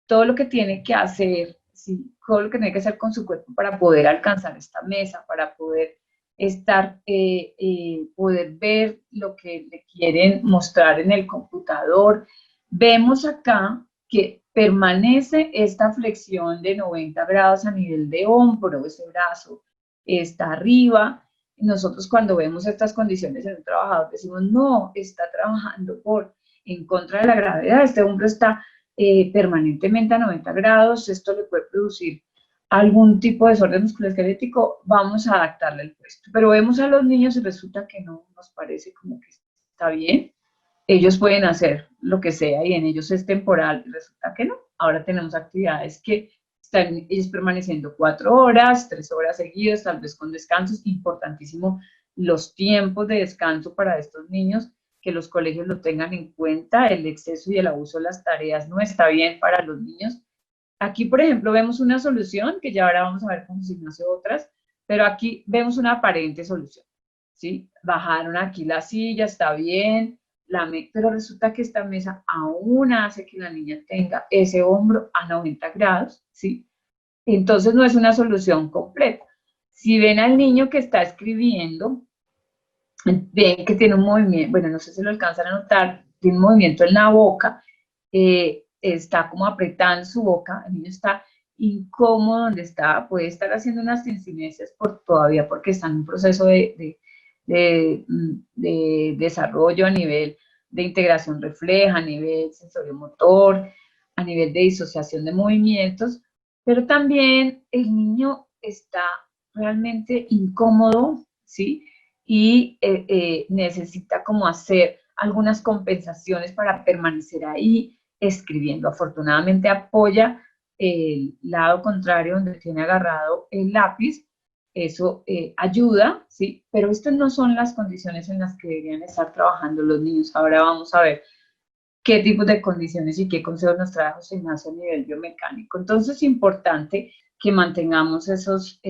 Speaker 2: todo lo que tiene que hacer, ¿sí? Todo lo que tiene que hacer con su cuerpo para poder alcanzar esta mesa, para poder estar, poder ver lo que le quieren mostrar en el computador. Vemos acá que permanece esta flexión de 90 grados a nivel de hombro, ese brazo está arriba. Nosotros cuando vemos estas condiciones en un trabajador decimos, no, está trabajando en contra de la gravedad, este hombro está permanentemente a 90 grados, esto le puede producir algún tipo de desorden musculoesquelético, vamos a adaptarle el puesto. Pero vemos a los niños y resulta que no nos parece como que está bien, ellos pueden hacer lo que sea y en ellos es temporal, resulta que no. Ahora tenemos actividades que están ellos permaneciendo 4 horas, 3 horas seguidas, tal vez con descansos, importantísimo los tiempos de descanso para estos niños, que los colegios lo tengan en cuenta, el exceso y el abuso de las tareas no está bien para los niños. Aquí, por ejemplo, vemos una solución, que ya ahora vamos a ver con Ignacio otras, pero aquí vemos una aparente solución, ¿sí? Bajaron aquí la silla, está bien, pero resulta que esta mesa aún hace que la niña tenga ese hombro a 90 grados, ¿sí? Entonces no es una solución completa. Si ven al niño que está escribiendo, ven que tiene un movimiento, bueno, no sé si lo alcanzan a notar, tiene un movimiento en la boca, está como apretando su boca, el niño está incómodo donde está, puede estar haciendo unas tensinencias todavía porque está en un proceso de desarrollo a nivel de integración refleja, a nivel sensoriomotor, a nivel de disociación de movimientos, pero también el niño está realmente incómodo, ¿sí? Y necesita como hacer algunas compensaciones para permanecer ahí escribiendo. Afortunadamente apoya el lado contrario donde tiene agarrado el lápiz, eso ayuda, ¿sí? Pero estas no son las condiciones en las que deberían estar trabajando los niños. Ahora vamos a ver qué tipos de condiciones y qué consejos nos trae José Ignacio a nivel biomecánico. Entonces es importante que mantengamos esos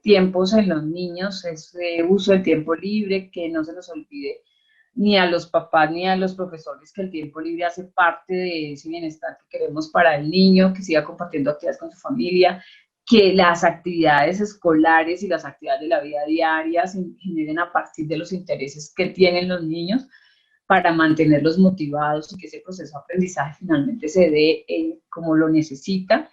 Speaker 2: tiempos en los niños, ese uso del tiempo libre, que no se nos olvide ni a los papás ni a los profesores que el tiempo libre hace parte de ese bienestar que queremos para el niño, que siga compartiendo actividades con su familia, que las actividades escolares y las actividades de la vida diaria se generen a partir de los intereses que tienen los niños para mantenerlos motivados y que ese proceso de aprendizaje finalmente se dé como lo necesita,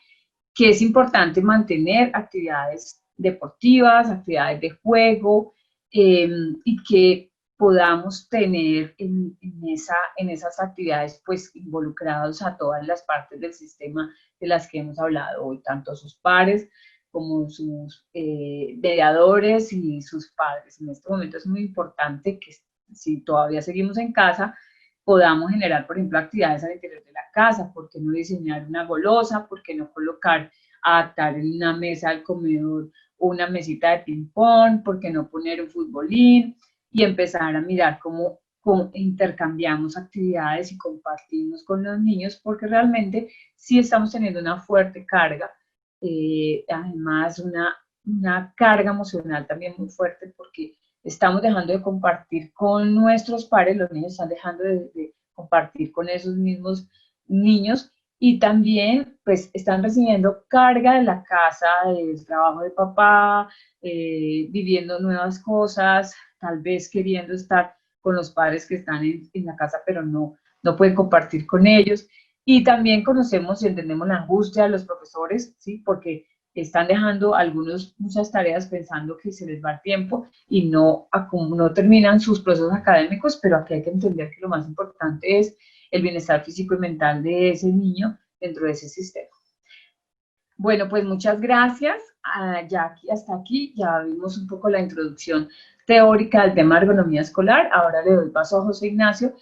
Speaker 2: que es importante mantener actividades deportivas, actividades de juego, y que podamos tener en esas actividades pues involucrados a todas las partes del sistema de las que hemos hablado hoy, tanto sus pares como sus mediadores y sus padres. En este momento es muy importante que si todavía seguimos en casa, podamos generar, por ejemplo, actividades al interior de la casa. ¿Por qué no diseñar una golosa? ¿Por qué no colocar, adaptar en una mesa al comedor una mesita de ping-pong, ¿por qué no poner un futbolín? Y empezar a mirar cómo intercambiamos actividades y compartimos con los niños, porque realmente sí estamos teniendo una fuerte carga, además una carga emocional también muy fuerte, porque estamos dejando de compartir con nuestros pares, los niños están dejando de compartir con esos mismos niños y también pues están recibiendo carga de la casa, del trabajo de papá, viviendo nuevas cosas, tal vez queriendo estar con los padres que están en la casa, pero no pueden compartir con ellos. Y también conocemos y entendemos la angustia de los profesores, ¿sí? Porque están dejando muchas tareas pensando que se les va el tiempo y no terminan sus procesos académicos, pero aquí hay que entender que lo más importante es el bienestar físico y mental de ese niño dentro de ese sistema. Bueno, pues muchas gracias. Hasta aquí ya vimos un poco la introducción teórica del tema de ergonomía escolar. Ahora le doy paso a José Ignacio,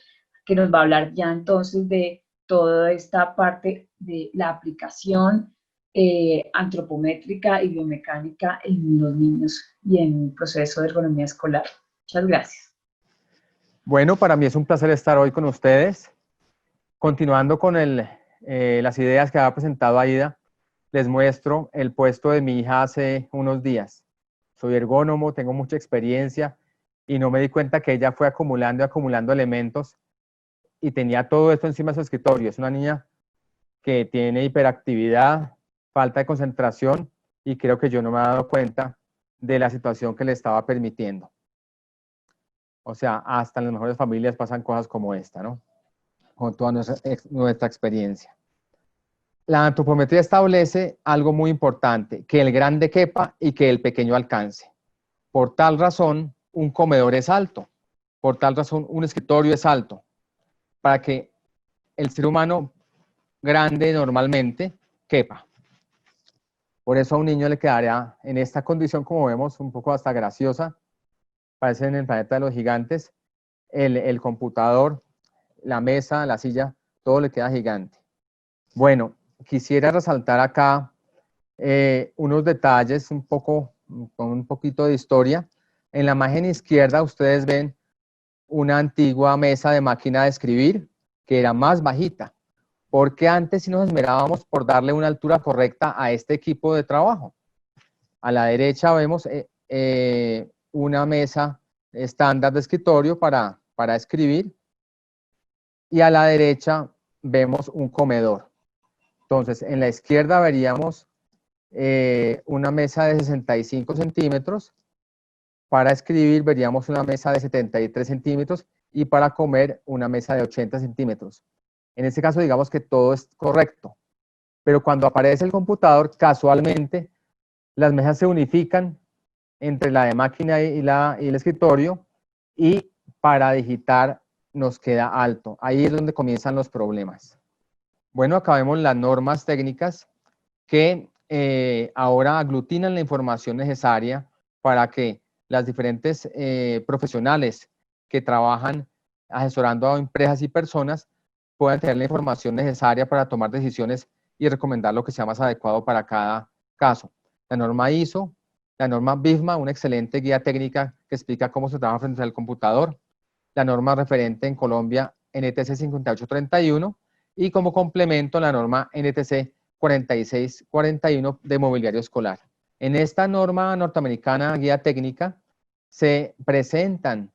Speaker 2: que nos va a hablar ya entonces de toda esta parte de la aplicación antropométrica y biomecánica en los niños y en el proceso de ergonomía escolar. Muchas gracias.
Speaker 3: Bueno, para mí es un placer estar hoy con ustedes. Continuando con las ideas que ha presentado Aida, les muestro el puesto de mi hija hace unos días. Soy ergónomo, tengo mucha experiencia y no me di cuenta que ella fue acumulando y acumulando elementos y tenía todo esto encima de su escritorio. Es una niña que tiene hiperactividad, falta de concentración y creo que yo no me he dado cuenta de la situación que le estaba permitiendo. O sea, hasta en las mejores familias pasan cosas como esta, ¿no? Con toda nuestra experiencia. La antropometría establece algo muy importante, que el grande quepa y que el pequeño alcance. Por tal razón, un comedor es alto. Por tal razón, un escritorio es alto. Para que el ser humano grande normalmente quepa. Por eso a un niño le quedaría en esta condición, como vemos, un poco hasta graciosa. Parece en el planeta de los gigantes. El computador, la mesa, la silla, todo le queda gigante. Bueno, quisiera resaltar acá unos detalles con un poquito de historia. En la imagen izquierda ustedes ven una antigua mesa de máquina de escribir que era más bajita, porque antes sí nos esmerábamos por darle una altura correcta a este equipo de trabajo. A la derecha vemos una mesa estándar de escritorio para escribir y a la derecha vemos un comedor. Entonces, en la izquierda veríamos una mesa de 65 centímetros. Para escribir veríamos una mesa de 73 centímetros y para comer una mesa de 80 centímetros. En este caso, digamos que todo es correcto. Pero cuando aparece el computador, casualmente, las mesas se unifican entre la de máquina y el escritorio y para digitar nos queda alto. Ahí es donde comienzan los problemas. Bueno, acá vemos las normas técnicas que ahora aglutinan la información necesaria para que las diferentes profesionales que trabajan asesorando a empresas y personas puedan tener la información necesaria para tomar decisiones y recomendar lo que sea más adecuado para cada caso. La norma ISO, la norma BIFMA, una excelente guía técnica que explica cómo se trabaja frente al computador, la norma referente en Colombia NTC 5831 y como complemento la norma NTC 4641 de mobiliario escolar. En esta norma norteamericana guía técnica se presentan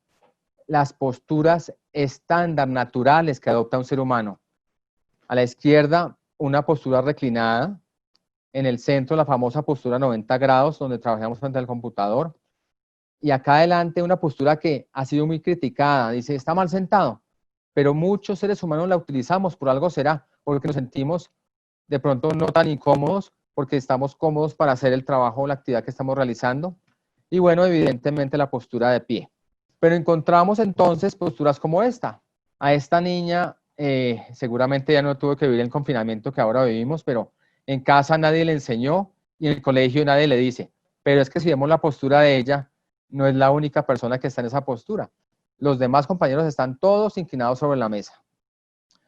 Speaker 3: las posturas estándar naturales que adopta un ser humano. A la izquierda, una postura reclinada. En el centro, la famosa postura 90 grados, donde trabajamos frente al computador. Y acá adelante, una postura que ha sido muy criticada. Dice, está mal sentado. Pero muchos seres humanos la utilizamos, por algo será, porque nos sentimos de pronto no tan incómodos, porque estamos cómodos para hacer el trabajo o la actividad que estamos realizando. Y bueno, evidentemente la postura de pie. Pero encontramos entonces posturas como esta. A esta niña seguramente ya no tuvo que vivir el confinamiento que ahora vivimos, pero en casa nadie le enseñó y en el colegio nadie le dice. Pero es que si vemos la postura de ella, no es la única persona que está en esa postura. Los demás compañeros están todos inclinados sobre la mesa.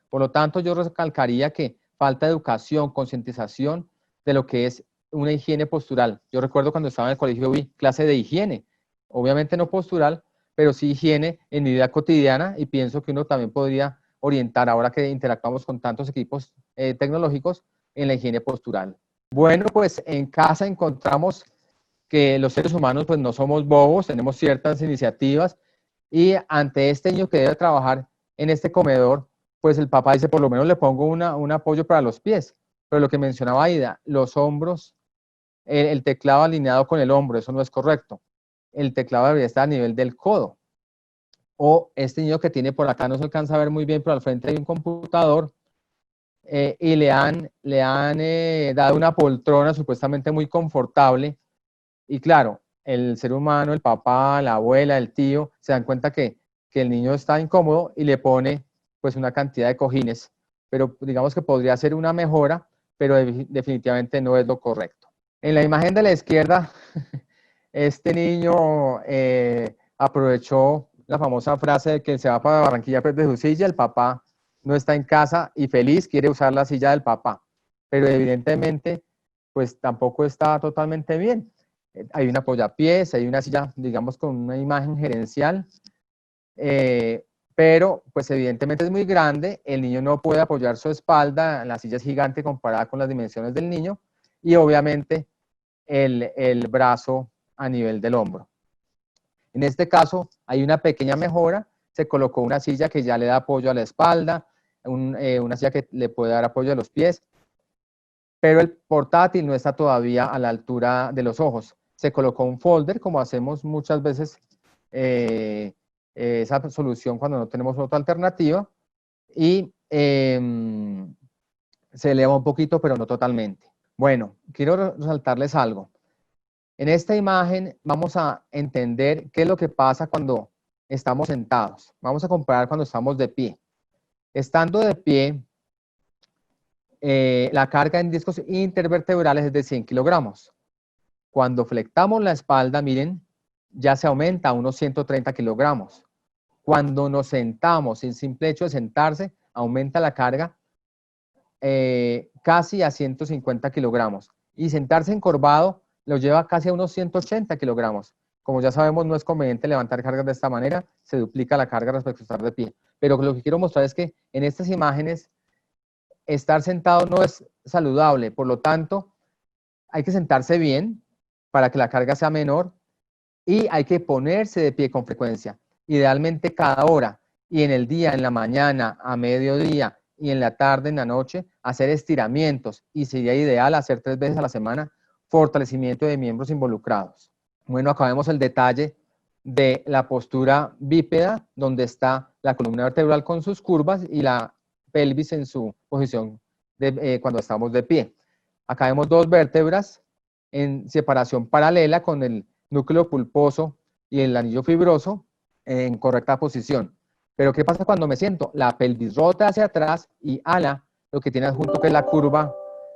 Speaker 3: Por lo tanto, yo recalcaría que falta educación, concientización de lo que es una higiene postural. Yo recuerdo cuando estaba en el colegio vi clase de higiene, obviamente no postural, pero sí higiene en mi vida cotidiana, y pienso que uno también podría orientar, ahora que interactuamos con tantos equipos tecnológicos, en la higiene postural. Bueno, pues en casa encontramos que los seres humanos pues no somos bobos, tenemos ciertas iniciativas, y ante este niño que debe trabajar en este comedor, pues el papá dice, por lo menos le pongo un apoyo para los pies. Pero lo que mencionaba Aida, los hombros, el teclado alineado con el hombro, eso no es correcto. El teclado debería estar a nivel del codo. O este niño que tiene por acá, no se alcanza a ver muy bien, pero al frente hay un computador, y le han dado una poltrona supuestamente muy confortable, y claro, el ser humano, el papá, la abuela, el tío, se dan cuenta que el niño está incómodo y le pone pues una cantidad de cojines, pero digamos que podría ser una mejora, pero definitivamente no es lo correcto. En la imagen de la izquierda, este niño aprovechó la famosa frase de que él se va para Barranquilla desde su silla, el papá no está en casa y feliz quiere usar la silla del papá, pero evidentemente pues tampoco está totalmente bien. Hay un apoyapiés, hay una silla, digamos, con una imagen gerencial, pero pues evidentemente es muy grande, el niño no puede apoyar su espalda, la silla es gigante comparada con las dimensiones del niño, y obviamente el brazo a nivel del hombro. En este caso hay una pequeña mejora, se colocó una silla que ya le da apoyo a la espalda, una silla que le puede dar apoyo a los pies, pero el portátil no está todavía a la altura de los ojos. Se colocó un folder, como hacemos muchas veces esa solución cuando no tenemos otra alternativa, y se eleva un poquito, pero no totalmente. Bueno, quiero resaltarles algo. En esta imagen vamos a entender qué es lo que pasa cuando estamos sentados. Vamos a comparar cuando estamos de pie. Estando de pie, la carga en discos intervertebrales es de 100 kilogramos. Cuando flectamos la espalda, miren, ya se aumenta a unos 130 kilogramos. Cuando nos sentamos, el simple hecho de sentarse, aumenta la carga casi a 150 kilogramos. Y sentarse encorvado lo lleva casi a unos 180 kilogramos. Como ya sabemos, no es conveniente levantar cargas de esta manera, se duplica la carga respecto a estar de pie. Pero lo que quiero mostrar es que en estas imágenes, estar sentado no es saludable, por lo tanto, hay que sentarse bien para que la carga sea menor, y hay que ponerse de pie con frecuencia, idealmente cada hora, y en el día, en la mañana, a mediodía, y en la tarde, en la noche, hacer estiramientos, y sería ideal hacer 3 veces a la semana fortalecimiento de miembros involucrados. Bueno, acá vemos el detalle de la postura bípeda, donde está la columna vertebral con sus curvas y la pelvis en su posición cuando estamos de pie. Acá vemos 2 vértebras en separación paralela con el núcleo pulposo y el anillo fibroso en correcta posición. Pero ¿qué pasa cuando me siento? La pelvis rota hacia atrás y ala lo que tiene adjunto, que es la curva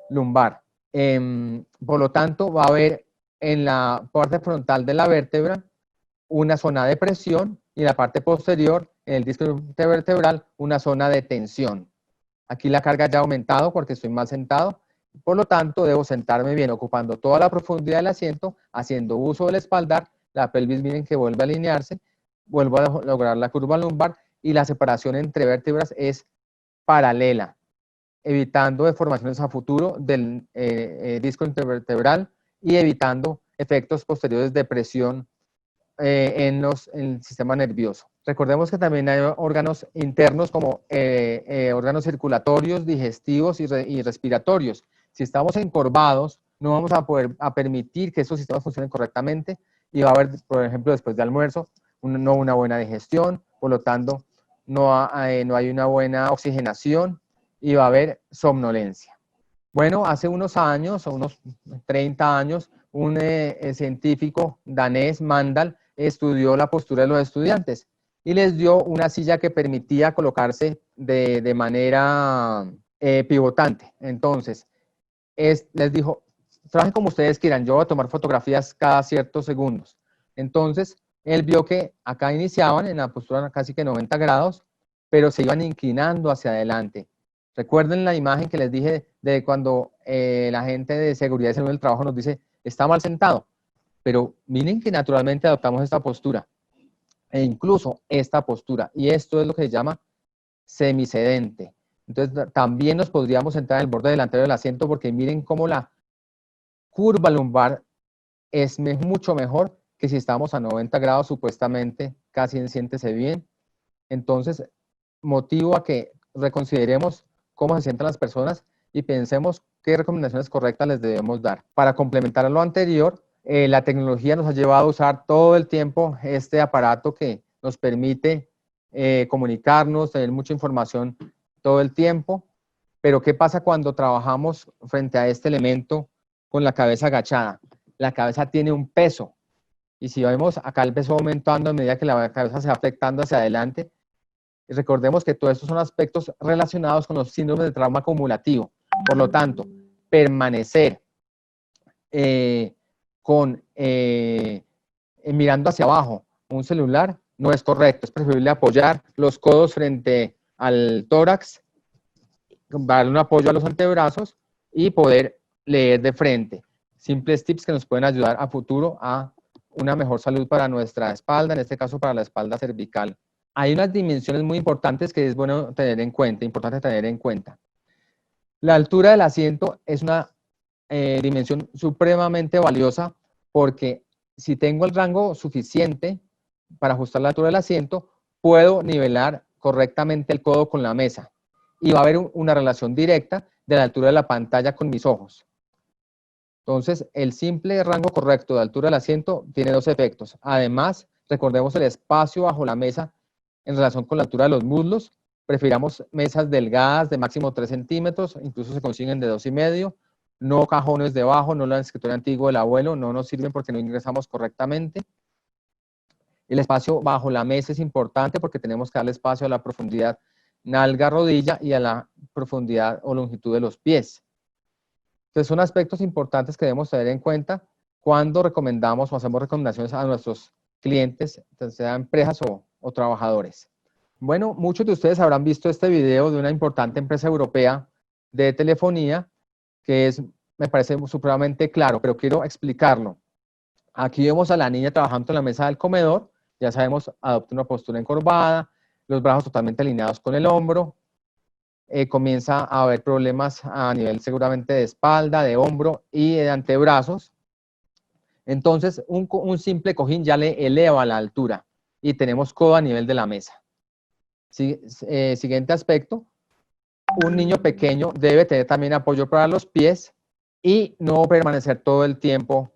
Speaker 3: lumbar. Por lo tanto, va a haber en la parte frontal de la vértebra una zona de presión, y en la parte posterior, en el disco intervertebral, una zona de tensión. Aquí la carga ya ha aumentado porque estoy mal sentado. Por lo tanto, debo sentarme bien, ocupando toda la profundidad del asiento, haciendo uso del espaldar. La pelvis, miren que vuelve a alinearse, vuelvo a lograr la curva lumbar, y la separación entre vértebras es paralela, evitando deformaciones a futuro del disco intervertebral y evitando efectos posteriores de presión en el sistema nervioso. Recordemos que también hay órganos internos como órganos circulatorios, digestivos y respiratorios. Si estamos encorvados, no vamos a poder permitir que esos sistemas funcionen correctamente, y va a haber, por ejemplo, después de almuerzo, no una buena digestión, por lo tanto, no hay una buena oxigenación, y va a haber somnolencia. Bueno, hace unos años, unos 30 años, un científico danés, Mandal, estudió la postura de los estudiantes y les dio una silla que permitía colocarse de manera pivotante. Entonces, les dijo, trabajen como ustedes quieran, yo voy a tomar fotografías cada ciertos segundos. Entonces, él vio que acá iniciaban en la postura casi que 90 grados, pero se iban inclinando hacia adelante. Recuerden la imagen que les dije de cuando la gente de seguridad y salud del trabajo nos dice, está mal sentado, pero miren que naturalmente adoptamos esta postura, e incluso esta postura, y esto es lo que se llama semisedente. Entonces también nos podríamos sentar en el borde delantero del asiento, porque miren cómo la curva lumbar es mucho mejor que si estamos a 90 grados, supuestamente, casi siéntese bien. Entonces, motivo a que reconsideremos cómo se sientan las personas y pensemos qué recomendaciones correctas les debemos dar. Para complementar a lo anterior, la tecnología nos ha llevado a usar todo el tiempo este aparato que nos permite comunicarnos, tener mucha información todo el tiempo, pero ¿qué pasa cuando trabajamos frente a este elemento con la cabeza agachada? La cabeza tiene un peso, y si vemos acá el peso aumentando a medida que la cabeza se va flectando hacia adelante, recordemos que todos estos son aspectos relacionados con los síndromes de trauma acumulativo. Por lo tanto, permanecer mirando hacia abajo un celular no es correcto. Es preferible apoyar los codos frente al tórax, darle un apoyo a los antebrazos y poder leer de frente. Simples tips que nos pueden ayudar a futuro a una mejor salud para nuestra espalda, en este caso para la espalda cervical. Hay unas dimensiones muy importantes que es bueno tener en cuenta, importante tener en cuenta. La altura del asiento es una dimensión supremamente valiosa, porque si tengo el rango suficiente para ajustar la altura del asiento, puedo nivelar correctamente el codo con la mesa y va a haber una relación directa de la altura de la pantalla con mis ojos. Entonces, el simple rango correcto de altura del asiento tiene dos efectos. Además, recordemos el espacio bajo la mesa en relación con la altura de los muslos. Prefiramos mesas delgadas de máximo 3 centímetros, incluso se consiguen de 2,5. No cajones debajo, no la escritorio antiguo del abuelo, no nos sirven porque no ingresamos correctamente. El espacio bajo la mesa es importante porque tenemos que darle espacio a la profundidad nalga-rodilla y a la profundidad o longitud de los pies. Entonces son aspectos importantes que debemos tener en cuenta cuando recomendamos o hacemos recomendaciones a nuestros clientes, sean empresas o trabajadores. Bueno, muchos de ustedes habrán visto este video de una importante empresa europea de telefonía que me parece supremamente claro, pero quiero explicarlo. Aquí vemos a la niña trabajando en la mesa del comedor, ya sabemos, adopta una postura encorvada, los brazos totalmente alineados con el hombro, comienza a haber problemas a nivel seguramente de espalda, de hombro y de antebrazos. Entonces, un simple cojín ya le eleva la altura y tenemos codo a nivel de la mesa. Siguiente aspecto, un niño pequeño debe tener también apoyo para los pies y no permanecer todo el tiempo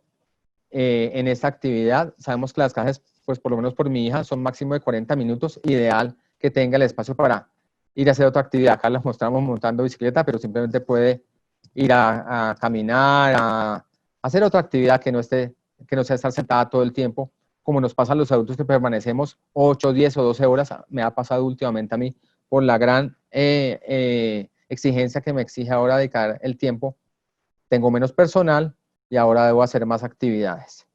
Speaker 3: en esta actividad. Sabemos que las clases, pues por lo menos por mi hija, son máximo de 40 minutos, ideal que tenga el espacio para ir a hacer otra actividad. Acá les mostramos montando bicicleta, pero simplemente puede ir a caminar, a hacer otra actividad que no sea estar sentada todo el tiempo, como nos pasa a los adultos que permanecemos 8, 10 o 12 horas. Me ha pasado últimamente a mí por la gran exigencia que me exige ahora dedicar el tiempo. Tengo menos personal y ahora debo hacer más actividades.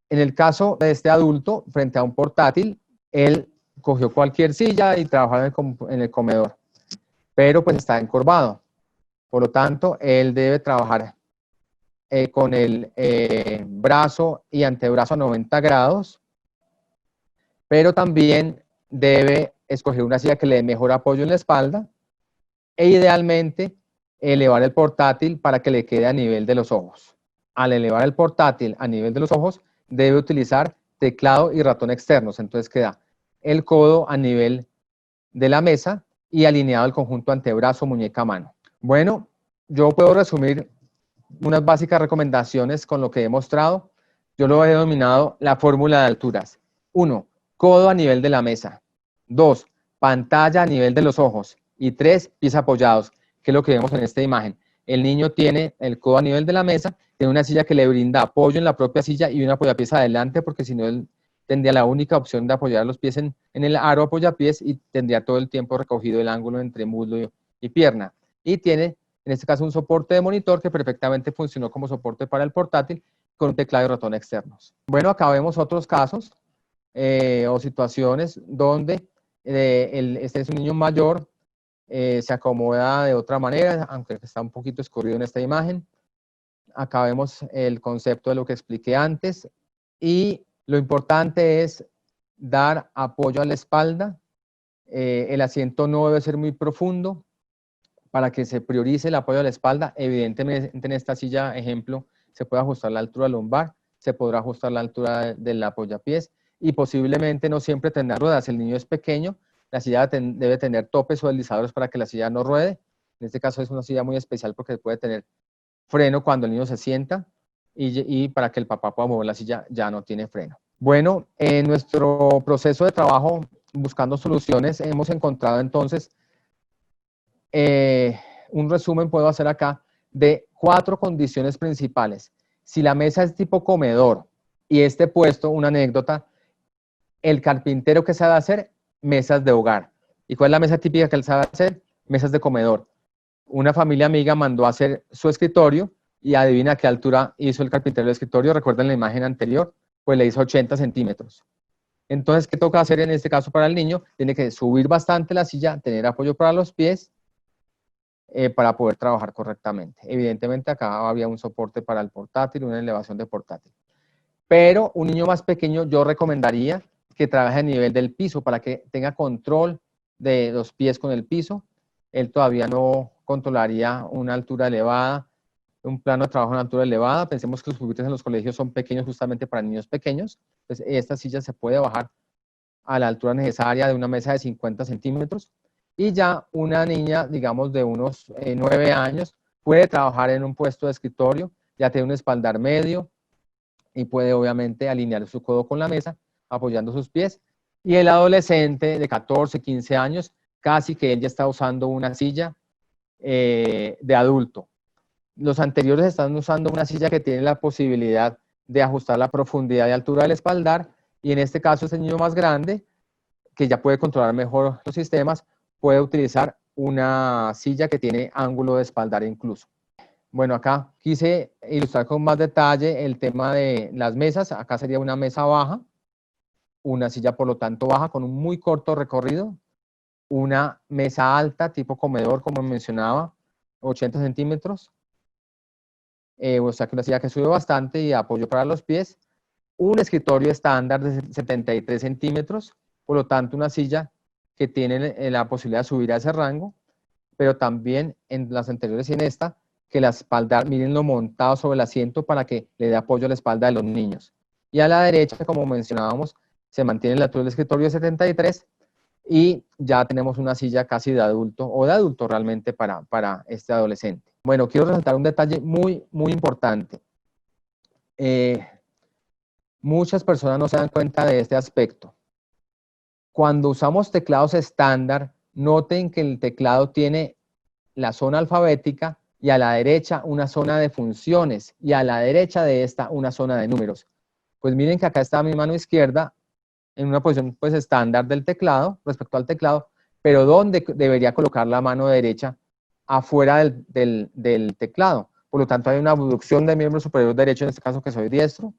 Speaker 3: En el caso de este adulto, frente a un portátil, él cogió cualquier silla y trabajaba en el comedor, pero pues está encorvado. Por lo tanto, él debe trabajar con el brazo y antebrazo a 90 grados, pero también debe escoger una silla que le dé mejor apoyo en la espalda e idealmente elevar el portátil para que le quede a nivel de los ojos. Al elevar el portátil a nivel de los ojos, debe utilizar teclado y ratón externos. Entonces queda el codo a nivel de la mesa y alineado el conjunto antebrazo, muñeca, mano. Bueno, yo puedo resumir unas básicas recomendaciones con lo que he mostrado. Yo lo he denominado la fórmula de alturas. 1, codo a nivel de la mesa. 2, pantalla a nivel de los ojos. Y 3, pies apoyados, que es lo que vemos en esta imagen. El niño tiene el codo a nivel de la mesa, tiene una silla que le brinda apoyo en la propia silla y un apoyapiés adelante, porque si no él tendría la única opción de apoyar los pies en el aro apoyapiés y tendría todo el tiempo recogido el ángulo entre muslo y pierna. Y tiene, en este caso, un soporte de monitor que perfectamente funcionó como soporte para el portátil con un teclado y ratón externos. Bueno, acá vemos otros casos o situaciones donde este es un niño mayor se acomoda de otra manera, aunque está un poquito escurrido en esta imagen. Acá vemos el concepto de lo que expliqué antes. Y lo importante es dar apoyo a la espalda. El asiento no debe ser muy profundo para que se priorice el apoyo a la espalda. Evidentemente en esta silla, ejemplo, se puede ajustar la altura lumbar, se podrá ajustar la altura del apoyapiés y posiblemente no siempre tener ruedas. El niño es pequeño, la silla debe tener topes o deslizadores para que la silla no ruede. En este caso es una silla muy especial porque puede tener freno cuando el niño se sienta y para que el papá pueda mover la silla ya no tiene freno. Bueno, en nuestro proceso de trabajo buscando soluciones hemos encontrado entonces un resumen, puedo hacer acá, de 4 condiciones principales. Si la mesa es tipo comedor y este puesto, una anécdota, el carpintero que sabe hacer, mesas de hogar. ¿Y cuál es la mesa típica que él sabe hacer? Mesas de comedor. Una familia amiga mandó a hacer su escritorio y adivina a qué altura hizo el carpintero el escritorio. Recuerden la imagen anterior, pues le hizo 80 centímetros. Entonces, ¿qué toca hacer en este caso para el niño? Tiene que subir bastante la silla, tener apoyo para los pies, para poder trabajar correctamente. Evidentemente acá había un soporte para el portátil, una elevación de portátil. Pero un niño más pequeño yo recomendaría que trabaje a nivel del piso para que tenga control de los pies con el piso. Él todavía no controlaría una altura elevada, un plano de trabajo a una altura elevada. Pensemos que los pupitres en los colegios son pequeños justamente para niños pequeños. Entonces esta silla se puede bajar a la altura necesaria de una mesa de 50 centímetros. Y ya una niña, digamos, de unos 9 años, puede trabajar en un puesto de escritorio, ya tiene un espaldar medio y puede obviamente alinear su codo con la mesa, apoyando sus pies. Y el adolescente de 14, 15 años, casi que él ya está usando una silla de adulto. Los anteriores están usando una silla que tiene la posibilidad de ajustar la profundidad y altura del espaldar, y en este caso este niño más grande, que ya puede controlar mejor los sistemas, puede utilizar una silla que tiene ángulo de espaldar incluso. Bueno, acá quise ilustrar con más detalle el tema de las mesas. Acá sería una mesa baja, una silla por lo tanto baja con un muy corto recorrido, una mesa alta tipo comedor como mencionaba, 80 centímetros, o sea que una silla que sube bastante y apoyo para los pies, un escritorio estándar de 73 centímetros, por lo tanto una silla que tiene la posibilidad de subir a ese rango, pero también en las anteriores y en esta, que la espalda, miren lo montado sobre el asiento para que le dé apoyo a la espalda de los niños. Y a la derecha, como mencionábamos, se mantiene la altura del escritorio de 73 y ya tenemos una silla casi de adulto o de adulto realmente para este adolescente. Bueno, quiero resaltar un detalle muy, muy importante. Muchas personas no se dan cuenta de este aspecto. Cuando usamos teclados estándar, noten que el teclado tiene la zona alfabética y a la derecha una zona de funciones y a la derecha de esta una zona de números. Pues miren que acá está mi mano izquierda en una posición pues estándar del teclado respecto al teclado, pero ¿dónde debería colocar la mano derecha? Afuera del teclado. Por lo tanto hay una abducción del miembro superior derecho, en este caso que soy diestro,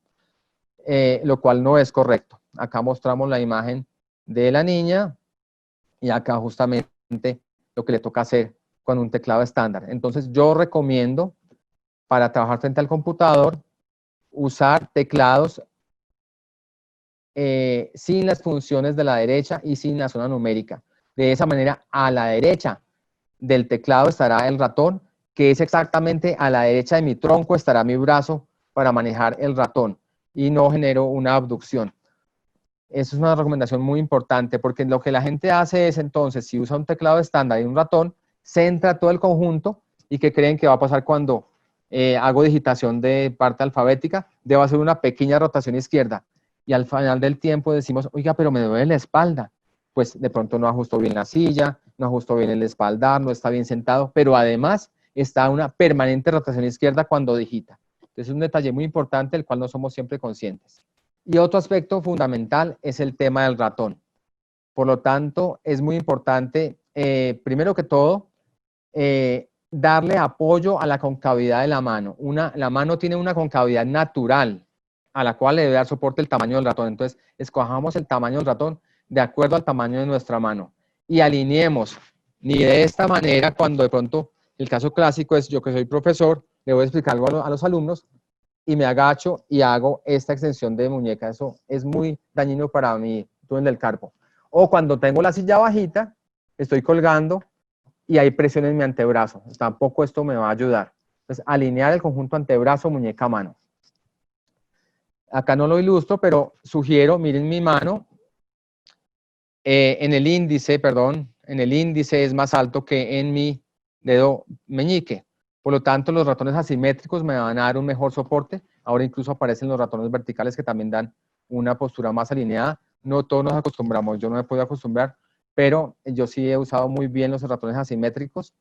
Speaker 3: lo cual no es correcto. Acá mostramos la imagen de la niña y acá justamente lo que le toca hacer con un teclado estándar. Entonces yo recomiendo para trabajar frente al computador usar teclados sin las funciones de la derecha y sin la zona numérica. De esa manera a la derecha del teclado estará el ratón, que es exactamente a la derecha de mi tronco estará mi brazo para manejar el ratón y no genero una abducción. Eso es una recomendación muy importante porque lo que la gente hace es entonces, si usa un teclado estándar y un ratón, centra todo el conjunto y ¿qué creen que va a pasar cuando hago digitación de parte alfabética? Debo hacer una pequeña rotación izquierda y al final del tiempo decimos, oiga, pero me duele la espalda. Pues de pronto no ajustó bien la silla, no ajustó bien el espaldar, no está bien sentado, pero además está una permanente rotación izquierda cuando digita. Entonces es un detalle muy importante del cual no somos siempre conscientes. Y otro aspecto fundamental es el tema del ratón. Por lo tanto, es muy importante, primero que todo, darle apoyo a la concavidad de la mano. La mano tiene una concavidad natural a la cual le debe dar soporte el tamaño del ratón. Entonces, escojamos el tamaño del ratón de acuerdo al tamaño de nuestra mano y alineemos ni de esta manera cuando de pronto el caso clásico es yo que soy profesor, le voy a explicar algo a los alumnos y me agacho y hago esta extensión de muñeca. Eso es muy dañino para mi túnel del carpo. O cuando tengo la silla bajita, estoy colgando y hay presión en mi antebrazo. Tampoco esto me va a ayudar. Entonces, alinear el conjunto antebrazo, muñeca, mano. Acá no lo ilustro, pero sugiero, miren mi mano, en el índice es más alto que en mi dedo meñique. Por lo tanto, los ratones asimétricos me van a dar un mejor soporte. Ahora incluso aparecen los ratones verticales que también dan una postura más alineada. No todos nos acostumbramos, yo no me puedo acostumbrar, pero yo sí he usado muy bien los ratones asimétricos.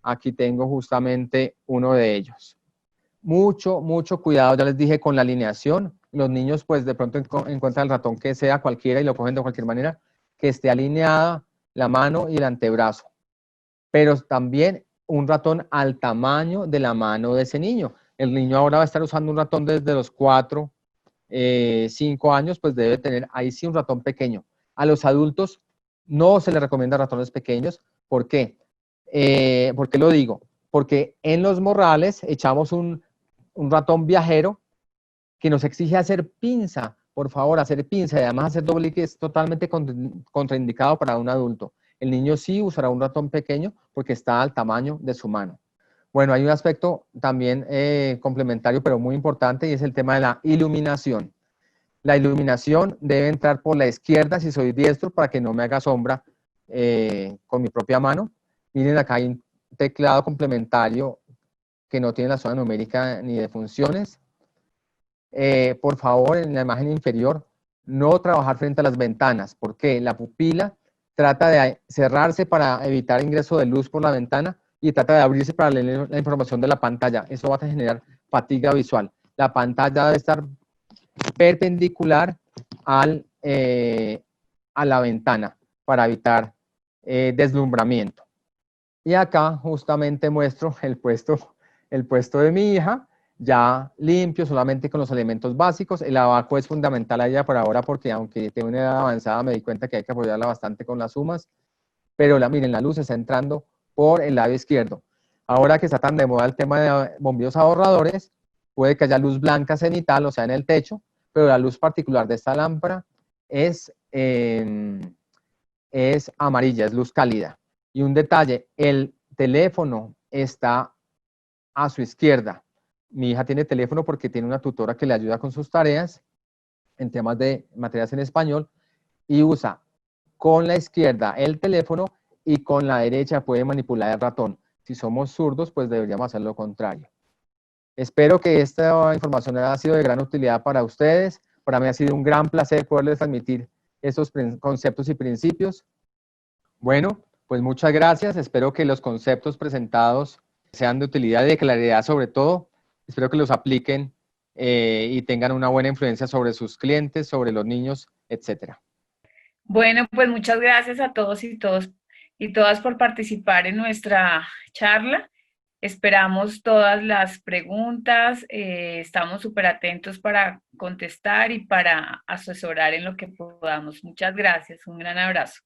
Speaker 3: Aquí tengo justamente uno de ellos. Mucho, mucho cuidado, ya les dije, con la alineación. Los niños, pues, de pronto encuentran el ratón que sea cualquiera y lo cogen de cualquier manera, que esté alineada la mano y el antebrazo. Pero también un ratón al tamaño de la mano de ese niño. El niño ahora va a estar usando un ratón desde los 4, 5 años, pues debe tener ahí sí un ratón pequeño. A los adultos no se les recomienda ratones pequeños. ¿Por qué? ¿Por qué lo digo? Porque en los morrales echamos un ratón viajero que nos exige hacer pinza, por favor, hacer pinza, y además hacer doble que es totalmente contraindicado para un adulto. El niño sí usará un ratón pequeño porque está al tamaño de su mano. Bueno, hay un aspecto también complementario, pero muy importante, y es el tema de la iluminación. La iluminación debe entrar por la izquierda si soy diestro para que no me haga sombra con mi propia mano. Miren, acá hay un teclado complementario que no tiene la zona numérica ni de funciones. Por favor, en la imagen inferior, no trabajar frente a las ventanas, porque la pupila trata de cerrarse para evitar ingreso de luz por la ventana y trata de abrirse para leer la información de la pantalla. Eso va a generar fatiga visual. La pantalla debe estar perpendicular a la ventana para evitar deslumbramiento. Y acá justamente muestro el puesto de mi hija, ya limpio, solamente con los elementos básicos. El abaco es fundamental a ella por ahora porque aunque tiene una edad avanzada me di cuenta que hay que apoyarla bastante con las sumas. Pero miren, la luz está entrando por el lado izquierdo. Ahora que está tan de moda el tema de bombillos ahorradores, puede que haya luz blanca cenital, o sea, en el techo, pero la luz particular de esta lámpara es amarilla, es luz cálida. Y un detalle, el teléfono está a su izquierda. Mi hija tiene teléfono porque tiene una tutora que le ayuda con sus tareas en temas de materias en español y usa con la izquierda el teléfono y con la derecha puede manipular el ratón. Si somos zurdos, pues deberíamos hacer lo contrario. Espero que esta información haya sido de gran utilidad para ustedes. Para mí ha sido un gran placer poderles transmitir estos conceptos y principios. Bueno, pues muchas gracias. Espero que los conceptos presentados sean de utilidad y de claridad sobre todo. Espero que los apliquen y tengan una buena influencia sobre sus clientes, sobre los niños, etcétera.
Speaker 2: Bueno, pues muchas gracias a todos y todas por participar en nuestra charla. Esperamos todas las preguntas, estamos súper atentos para contestar y para asesorar en lo que podamos. Muchas gracias, un gran abrazo.